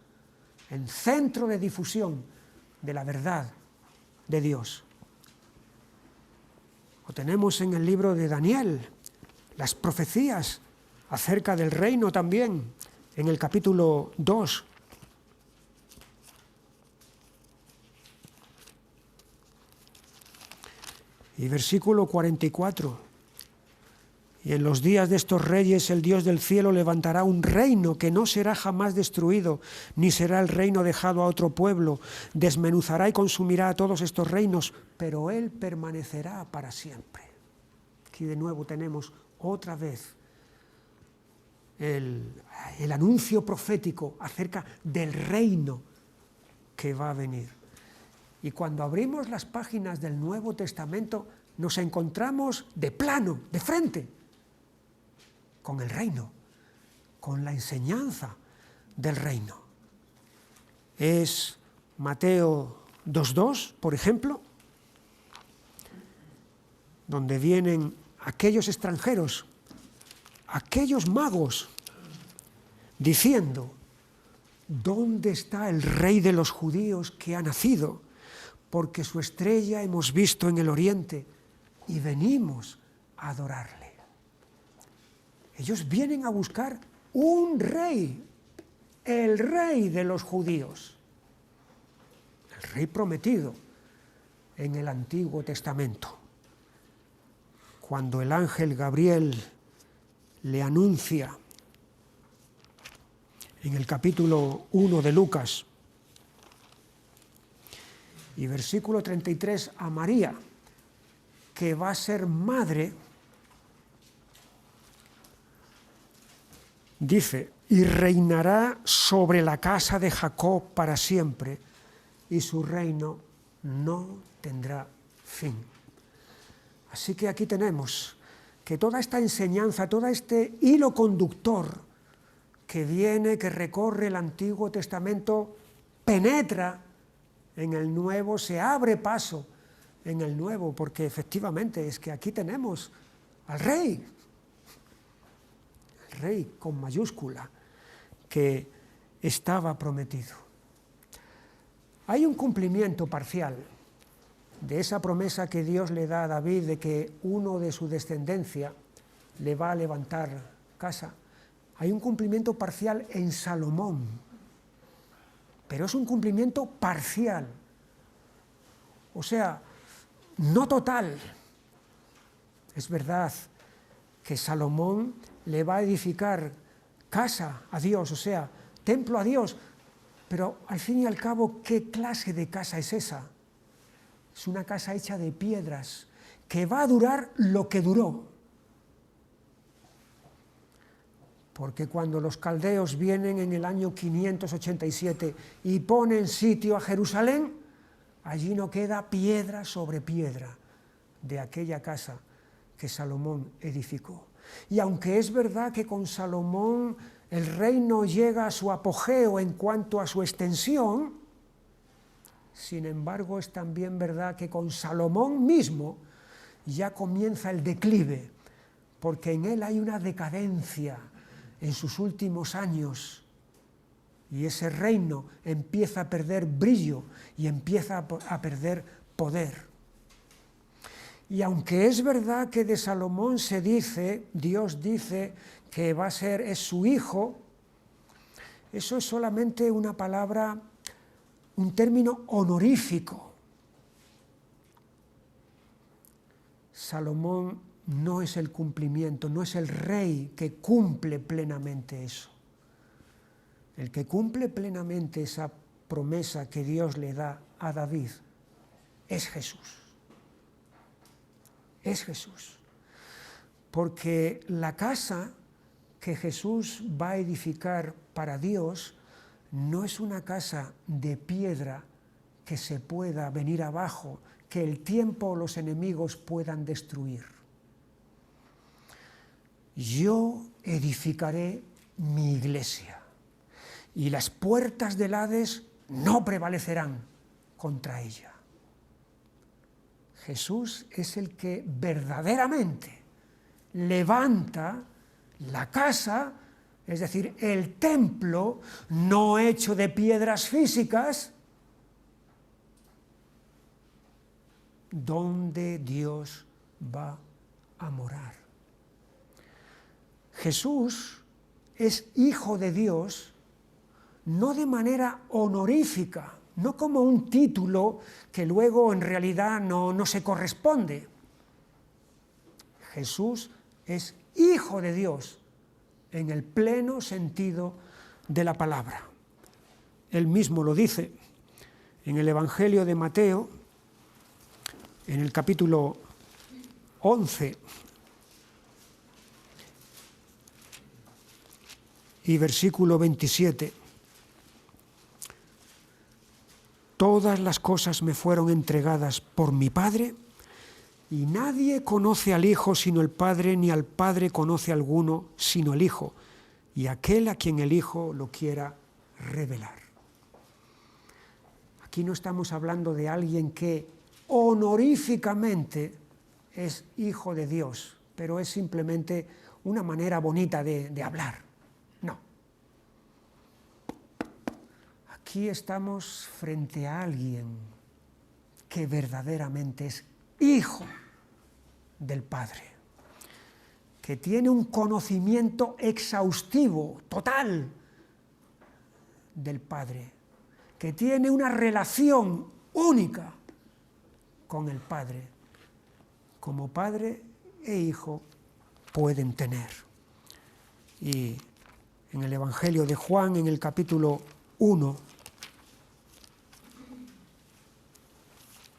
en centro de difusión de la verdad de Dios. Lo tenemos en el libro de Daniel, las profecías acerca del reino también, en el capítulo 2. Y versículo 44. Y en los días de estos reyes el Dios del cielo levantará un reino que no será jamás destruido, ni será el reino dejado a otro pueblo. Desmenuzará y consumirá a todos estos reinos, pero Él permanecerá para siempre. Aquí de nuevo tenemos otra vez el anuncio profético acerca del reino que va a venir. Y cuando abrimos las páginas del Nuevo Testamento, nos encontramos de plano, de frente, con el reino, con la enseñanza del reino. Es Mateo 2:2, por ejemplo, donde vienen aquellos extranjeros, aquellos magos, diciendo: ¿dónde está el rey de los judíos que ha nacido? Porque su estrella hemos visto en el oriente y venimos a adorarle. Ellos vienen a buscar un rey, el rey de los judíos, el rey prometido en el Antiguo Testamento. Cuando el ángel Gabriel le anuncia en el capítulo 1 de Lucas, y versículo 33, a María, que va a ser madre, dice: y reinará sobre la casa de Jacob para siempre, y su reino no tendrá fin. Así que aquí tenemos que toda esta enseñanza, todo este hilo conductor que viene, que recorre el Antiguo Testamento, penetra en el Nuevo, se abre paso en el Nuevo, porque efectivamente es que aquí tenemos al Rey, el Rey con mayúscula, que estaba prometido. Hay un cumplimiento parcial de esa promesa que Dios le da a David de que uno de su descendencia le va a levantar casa. Hay un cumplimiento parcial en Salomón, pero es un cumplimiento parcial, o sea, no total. Es verdad que Salomón le va a edificar casa a Dios, o sea, templo a Dios, pero al fin y al cabo, ¿qué clase de casa es esa? Es una casa hecha de piedras que va a durar lo que duró. Porque cuando los caldeos vienen en el año 587 y ponen sitio a Jerusalén, allí no queda piedra sobre piedra de aquella casa que Salomón edificó. Y aunque es verdad que con Salomón el reino llega a su apogeo en cuanto a su extensión, sin embargo es también verdad que con Salomón mismo ya comienza el declive, porque en él hay una decadencia en sus últimos años, y ese reino empieza a perder brillo y empieza a perder poder. Y aunque es verdad que de Salomón se dice, Dios dice que va a ser, es su hijo, eso es solamente una palabra, un término honorífico. Salomón no es el cumplimiento, no es el rey que cumple plenamente eso. El que cumple plenamente esa promesa que Dios le da a David es Jesús. Es Jesús. Porque la casa que Jesús va a edificar para Dios no es una casa de piedra que se pueda venir abajo, que el tiempo o los enemigos puedan destruir. Yo edificaré mi iglesia y las puertas del Hades no prevalecerán contra ella. Jesús es el que verdaderamente levanta la casa, es decir, el templo, no hecho de piedras físicas, donde Dios va a morar. Jesús es hijo de Dios, no de manera honorífica, no como un título que luego en realidad no se corresponde. Jesús es hijo de Dios en el pleno sentido de la palabra. Él mismo lo dice en el Evangelio de Mateo, en el capítulo 11 y versículo 27. Todas las cosas me fueron entregadas por mi Padre, y nadie conoce al Hijo sino el Padre, ni al Padre conoce alguno sino el Hijo, y aquel a quien el Hijo lo quiera revelar. Aquí no estamos hablando de alguien que honoríficamente es hijo de Dios, pero es simplemente una manera bonita de hablar. No. Aquí estamos frente a alguien que verdaderamente es hijo del Padre, que tiene un conocimiento exhaustivo, total, del Padre, que tiene una relación única con el Padre, como padre e hijo pueden tener. Y en el Evangelio de Juan, en el capítulo 1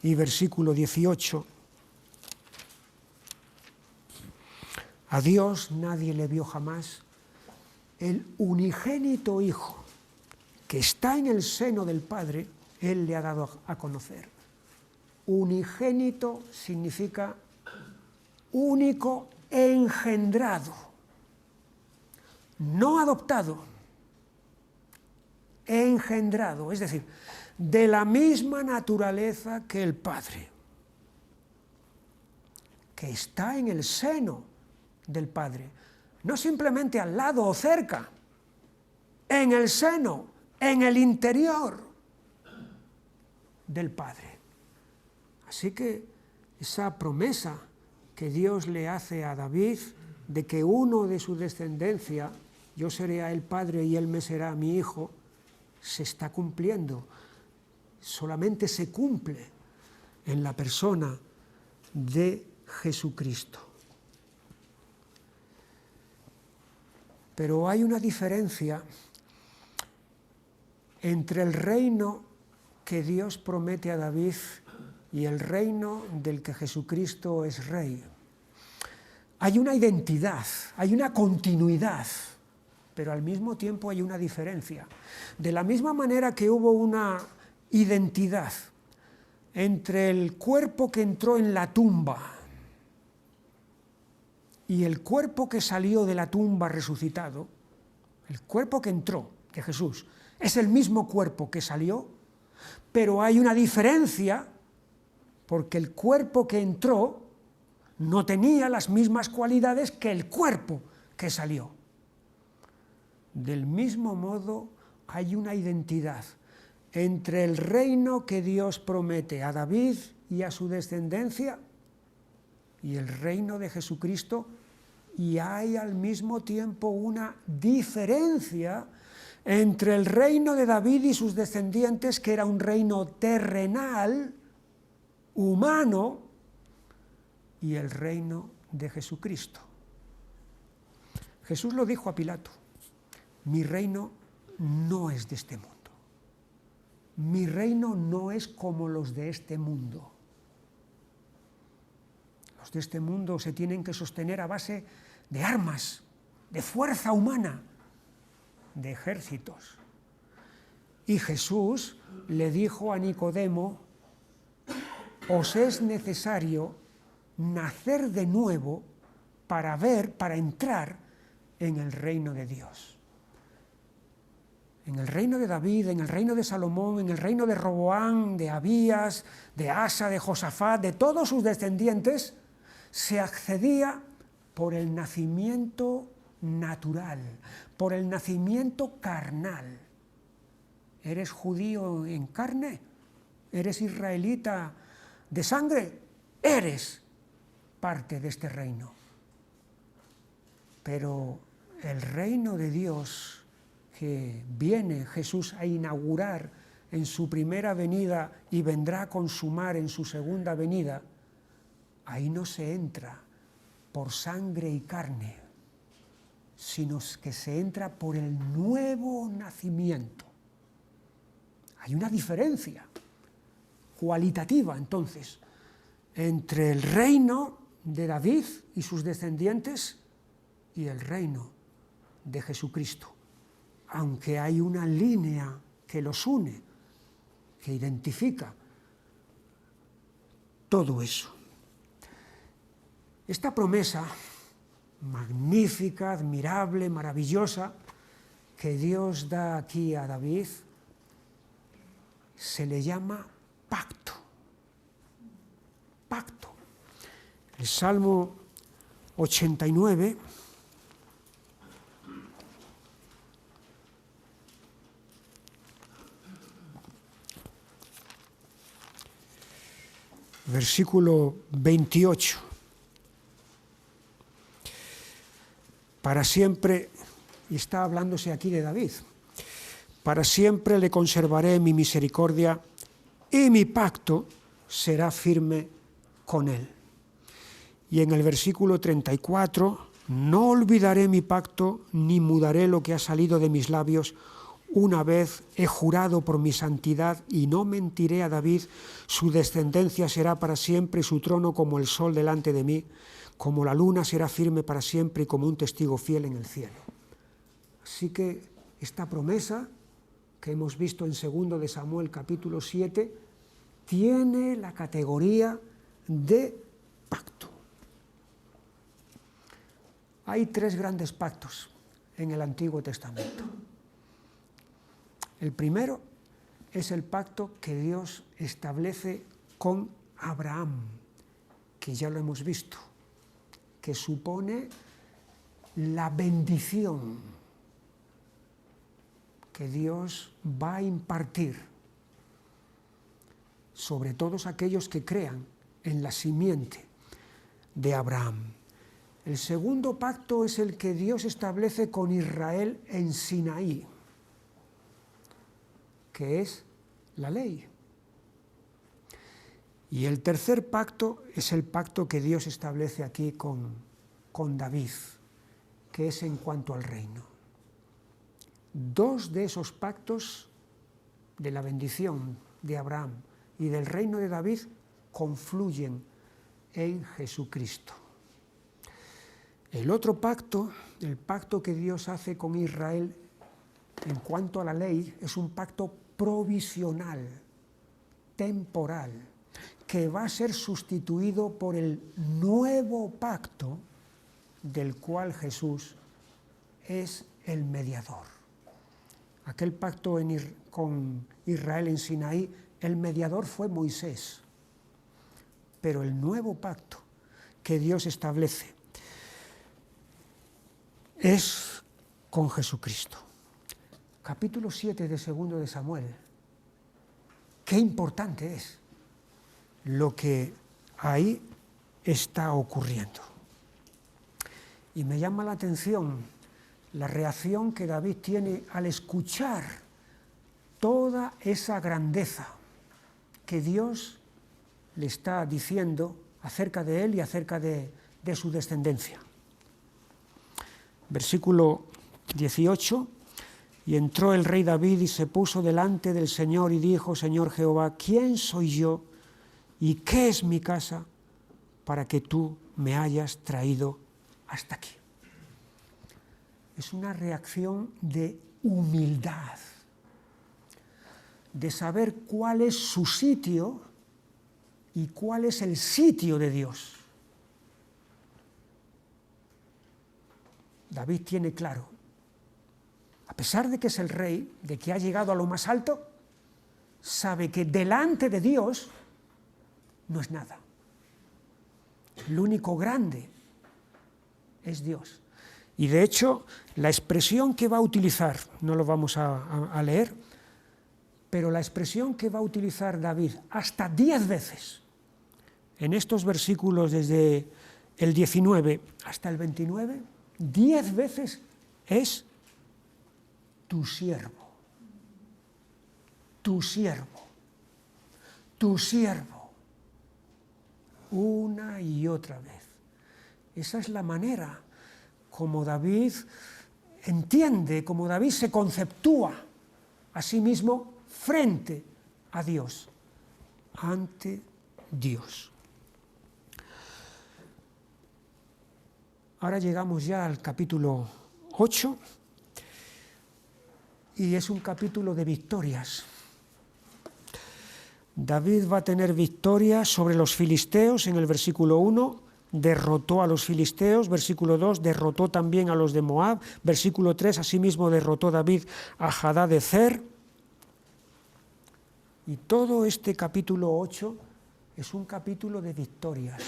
y versículo 18, a Dios nadie le vio jamás, el unigénito Hijo que está en el seno del Padre, Él le ha dado a conocer. Unigénito significa único engendrado, no adoptado, engendrado, es decir, de la misma naturaleza que el Padre, que está en el seno del Padre, no simplemente al lado o cerca, en el seno, en el interior del Padre. Así que esa promesa que Dios le hace a David de que uno de su descendencia, yo seré a él padre y él me será mi hijo, se está cumpliendo. Solamente se cumple en la persona de Jesucristo. Pero hay una diferencia entre el reino que Dios promete a David y el reino del que Jesucristo es rey. Hay una identidad, hay una continuidad, pero al mismo tiempo hay una diferencia. De la misma manera que hubo una identidad entre el cuerpo que entró en la tumba y el cuerpo que salió de la tumba resucitado, el cuerpo que entró, de Jesús, es el mismo cuerpo que salió, pero hay una diferencia porque el cuerpo que entró no tenía las mismas cualidades que el cuerpo que salió. Del mismo modo, hay una identidad entre el reino que Dios promete a David y a su descendencia y el reino de Jesucristo, y hay al mismo tiempo una diferencia entre el reino de David y sus descendientes, que era un reino terrenal, humano, y el reino de Jesucristo. Jesús lo dijo a Pilato: mi reino no es de este mundo. Mi reino no es como los de este mundo. Los de este mundo se tienen que sostener a base de armas, de fuerza humana, de ejércitos. Y Jesús le dijo a Nicodemo: os es necesario nacer de nuevo para entrar en el reino de Dios. En el reino de David, en el reino de Salomón, en el reino de Roboán, de Abías, de Asa, de Josafat, de todos sus descendientes, se accedía por el nacimiento natural, por el nacimiento carnal. ¿Eres judío en carne? ¿Eres israelita de sangre? Eres. parte de este reino. Pero el reino de Dios que viene Jesús a inaugurar en su primera venida y vendrá a consumar en su segunda venida, ahí no se entra por sangre y carne, sino que se entra por el nuevo nacimiento. Hay una diferencia cualitativa, entonces, entre el reino de David y sus descendientes y el reino de Jesucristo, aunque hay una línea que los une, que identifica todo eso. Esta promesa magnífica, admirable, maravillosa, que Dios da aquí a David, se le llama pacto. Pacto. El Salmo 89, versículo 28. Para siempre, y está hablándose aquí de David, para siempre le conservaré mi misericordia y mi pacto será firme con él. Y en el versículo 34, no olvidaré mi pacto ni mudaré lo que ha salido de mis labios. Una vez he jurado por mi santidad y no mentiré a David, su descendencia será para siempre y su trono como el sol delante de mí, como la luna será firme para siempre y como un testigo fiel en el cielo. Así que esta promesa que hemos visto en 2 de Samuel capítulo 7 tiene la categoría de pacto. Hay 3 grandes pactos en el Antiguo Testamento. El primero es el pacto que Dios establece con Abraham, que ya lo hemos visto, que supone la bendición que Dios va a impartir sobre todos aquellos que crean en la simiente de Abraham. El segundo pacto es el que Dios establece con Israel en Sinaí, que es la ley. Y el tercer pacto es el pacto que Dios establece aquí con David, que es en cuanto al reino. 2 de esos pactos, de la bendición de Abraham y del reino de David, confluyen en Jesucristo. El otro pacto, el pacto que Dios hace con Israel en cuanto a la ley, es un pacto provisional, temporal, que va a ser sustituido por el nuevo pacto del cual Jesús es el mediador. Aquel pacto con Israel en Sinaí, el mediador fue Moisés, pero el nuevo pacto que Dios establece es con Jesucristo. Capítulo 7 de 2 de Samuel. Qué importante es lo que ahí está ocurriendo. Y me llama la atención la reacción que David tiene al escuchar toda esa grandeza que Dios le está diciendo acerca de él y acerca de su descendencia. Versículo 18. Y entró el rey David y se puso delante del Señor y dijo: Señor Jehová, ¿quién soy yo y qué es mi casa para que tú me hayas traído hasta aquí? Es una reacción de humildad, de saber cuál es su sitio y cuál es el sitio de Dios. David tiene claro, a pesar de que es el rey, de que ha llegado a lo más alto, sabe que delante de Dios no es nada. El único grande es Dios. Y de hecho, la expresión que va a utilizar, no lo vamos a leer, pero la expresión que va a utilizar David hasta 10 veces en estos versículos desde el 19 hasta el 29, 10 veces es tu siervo, tu siervo, tu siervo, una y otra vez. Esa es la manera como David entiende, como David se conceptúa a sí mismo frente a Dios, ante Dios. Ahora llegamos ya al capítulo 8 y es un capítulo de victorias. David va a tener victorias sobre los filisteos en el versículo 1, derrotó a los filisteos, versículo 2, derrotó también a los de Moab, versículo 3, asimismo derrotó David a Hadadezer. Y todo este capítulo 8 es un capítulo de victorias.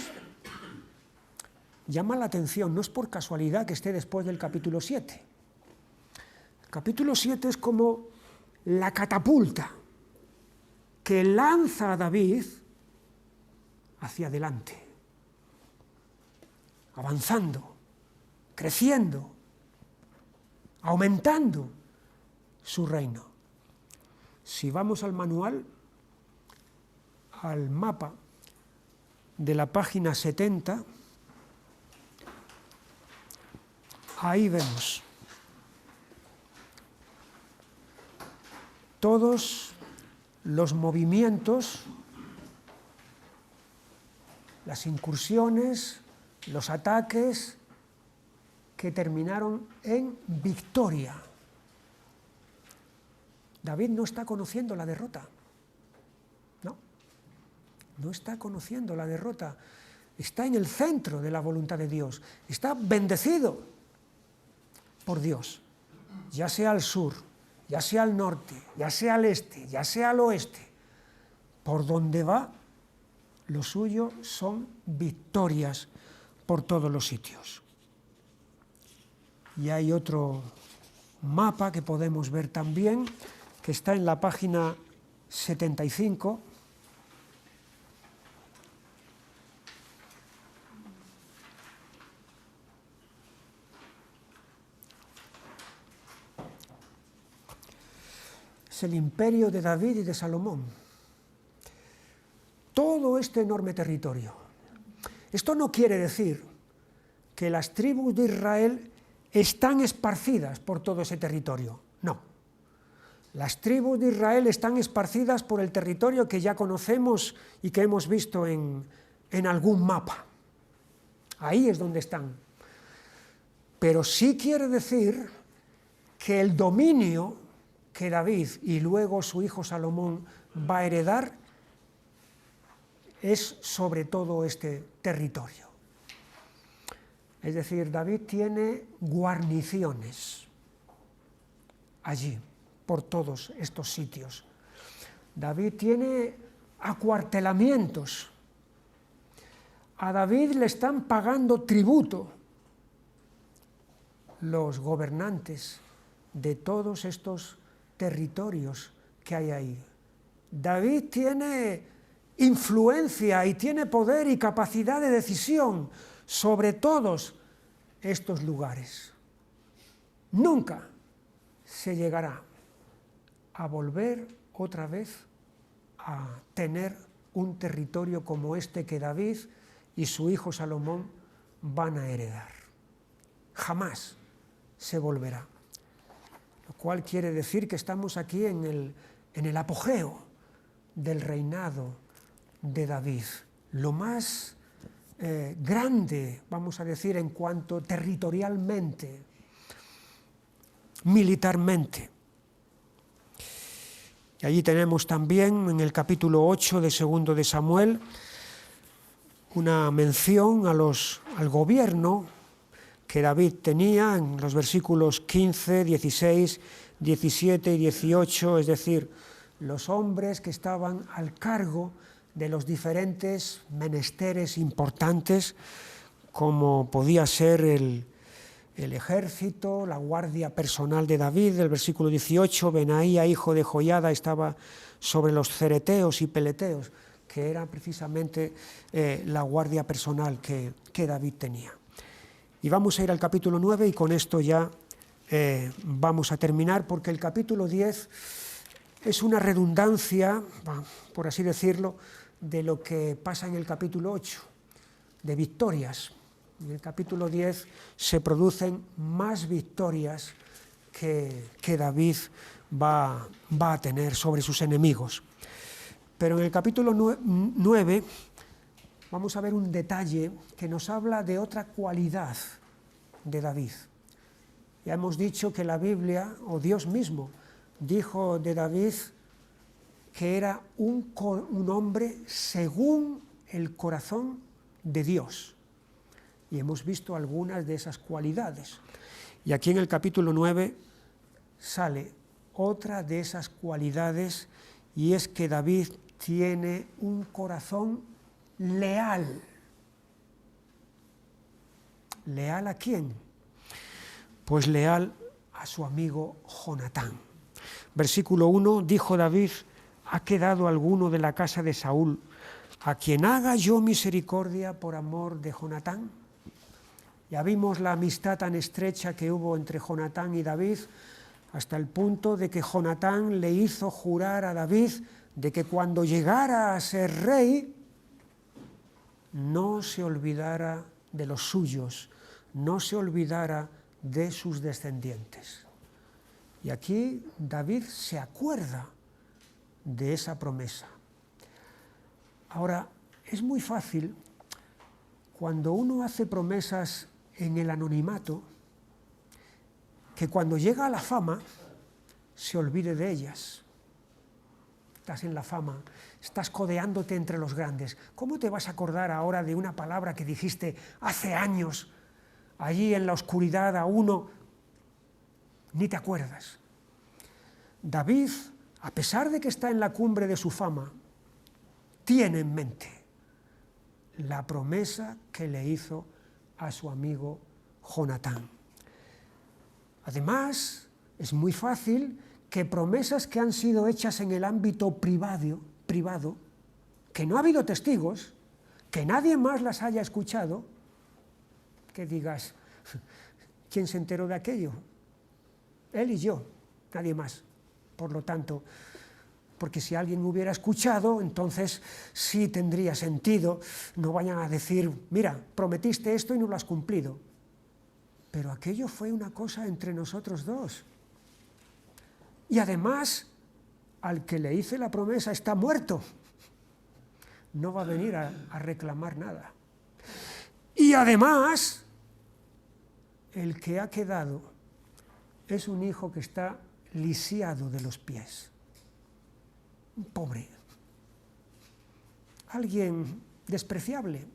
Llama la atención, no es por casualidad que esté después del capítulo 7. El capítulo 7 es como la catapulta que lanza a David hacia adelante, avanzando, creciendo, aumentando su reino. Si vamos al manual, al mapa de la página 70, ahí vemos todos los movimientos, las incursiones, los ataques que terminaron en victoria. David no está conociendo la derrota. No está conociendo la derrota. Está en el centro de la voluntad de Dios. Está bendecido por Dios, ya sea al sur, ya sea al norte, ya sea al este, ya sea al oeste. Por donde va, lo suyo son victorias por todos los sitios. Y hay otro mapa que podemos ver también, que está en la página 75. Es el imperio de David y de Salomón. Todo este enorme territorio. Esto no quiere decir que las tribus de Israel están esparcidas por todo ese territorio. No. Las tribus de Israel están esparcidas por el territorio que ya conocemos y que hemos visto en algún mapa. Ahí es donde están. Pero sí quiere decir que el dominio que David y luego su hijo Salomón va a heredar es sobre todo este territorio. Es decir, David tiene guarniciones allí, por todos estos sitios. David tiene acuartelamientos. A David le están pagando tributo los gobernantes de todos estos territorios que hay ahí. David tiene influencia y tiene poder y capacidad de decisión sobre todos estos lugares. Nunca se llegará a volver otra vez a tener un territorio como este que David y su hijo Salomón van a heredar. Jamás se volverá. Lo cual quiere decir que estamos aquí en el apogeo del reinado de David. Lo más grande, vamos a decir, en cuanto territorialmente, militarmente. Y allí tenemos también en el capítulo 8 de 2 de Samuel una mención al gobierno que David tenía en los versículos 15, 16, 17 y 18, es decir, los hombres que estaban al cargo de los diferentes menesteres importantes, como podía ser el ejército, la guardia personal de David. El versículo 18, Benaía, hijo de Joiada, estaba sobre los cereteos y peleteos, que era precisamente la guardia personal que David tenía. Y vamos a ir al capítulo 9 y con esto ya vamos a terminar, porque el capítulo 10 es una redundancia, por así decirlo, de lo que pasa en el capítulo 8, de victorias. En el capítulo 10 se producen más victorias que David va a tener sobre sus enemigos. Pero en el capítulo 9 vamos a ver un detalle que nos habla de otra cualidad de David. Ya hemos dicho que la Biblia, o Dios mismo, dijo de David que era un hombre según el corazón de Dios. Y hemos visto algunas de esas cualidades. Y aquí en el capítulo 9 sale otra de esas cualidades, y es que David tiene un corazón leal. ¿Leal a quién? Pues leal a su amigo Jonatán. Versículo 1, dijo David: ¿ha quedado alguno de la casa de Saúl a quien haga yo misericordia por amor de Jonatán? Ya vimos la amistad tan estrecha que hubo entre Jonatán y David, hasta el punto de que Jonatán le hizo jurar a David de que cuando llegara a ser rey, no se olvidara de los suyos, no se olvidara de sus descendientes. Y aquí David se acuerda de esa promesa. Ahora, es muy fácil cuando uno hace promesas en el anonimato, que cuando llega a la fama se olvide de ellas. Estás en la fama, estás codeándote entre los grandes. ¿Cómo te vas a acordar ahora de una palabra que dijiste hace años, allí en la oscuridad a uno? Ni te acuerdas. David, a pesar de que está en la cumbre de su fama, tiene en mente la promesa que le hizo a su amigo Jonatán. Además, es muy fácil que promesas que han sido hechas en el ámbito privado, que no ha habido testigos, que nadie más las haya escuchado, que digas, ¿quién se enteró de aquello? Él y yo, nadie más. Por lo tanto, porque si alguien hubiera escuchado, entonces sí tendría sentido. No vayan a decir, mira, prometiste esto y no lo has cumplido. Pero aquello fue una cosa entre nosotros dos. Y además, al que le hice la promesa está muerto. No va a venir a reclamar nada. Y además, el que ha quedado es un hijo que está lisiado de los pies. Un pobre. Alguien despreciable.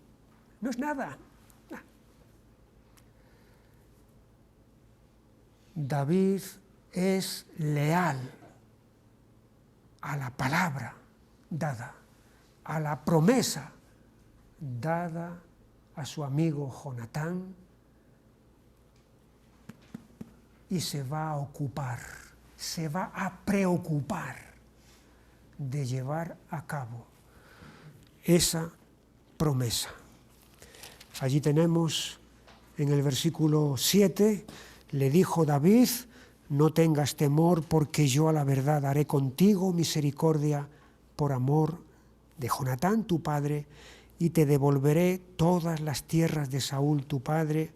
No es nada. David es leal a la palabra dada, a la promesa dada a su amigo Jonatán, y se va a ocupar, se va a preocupar de llevar a cabo esa promesa. Allí tenemos en el versículo 7, le dijo David: no tengas temor, porque yo a la verdad haré contigo misericordia por amor de Jonatán tu padre, y te devolveré todas las tierras de Saúl tu padre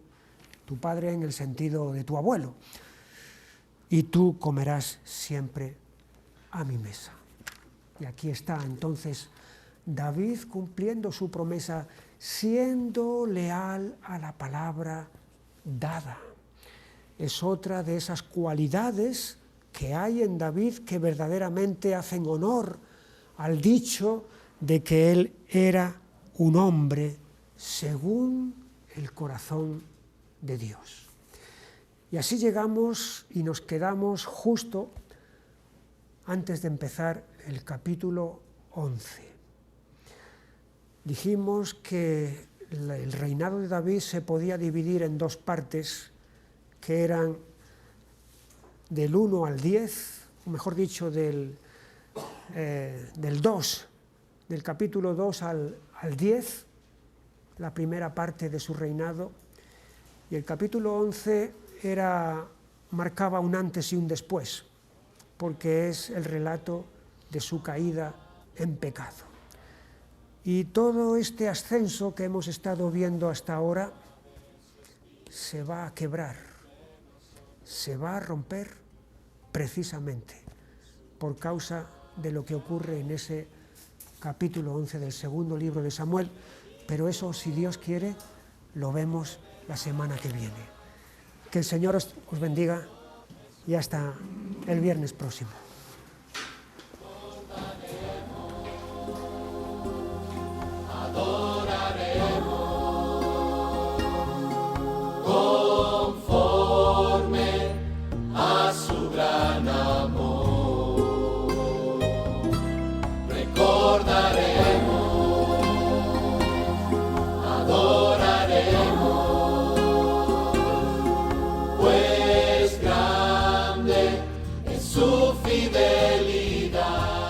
en el sentido de tu abuelo, y tú comerás siempre a mi mesa. Y aquí está entonces David cumpliendo su promesa, siendo leal a la palabra dada. Es otra de esas cualidades que hay en David que verdaderamente hacen honor al dicho de que él era un hombre según el corazón de Dios. Y así llegamos y nos quedamos justo antes de empezar el capítulo 11. Dijimos que el reinado de David se podía dividir en dos partes, que eran del 1 al 10, o mejor dicho, del 2 del capítulo 2 al 10, la primera parte de su reinado, y el capítulo 11 marcaba un antes y un después, porque es el relato de su caída en pecado. Y todo este ascenso que hemos estado viendo hasta ahora se va a quebrar, se va a romper precisamente por causa de lo que ocurre en ese capítulo 11 del segundo libro de Samuel, pero eso, si Dios quiere, lo vemos la semana que viene. Que el Señor os bendiga y hasta el viernes próximo. Conforme a su gran amor, recordaremos, adoraremos, pues grande es su fidelidad.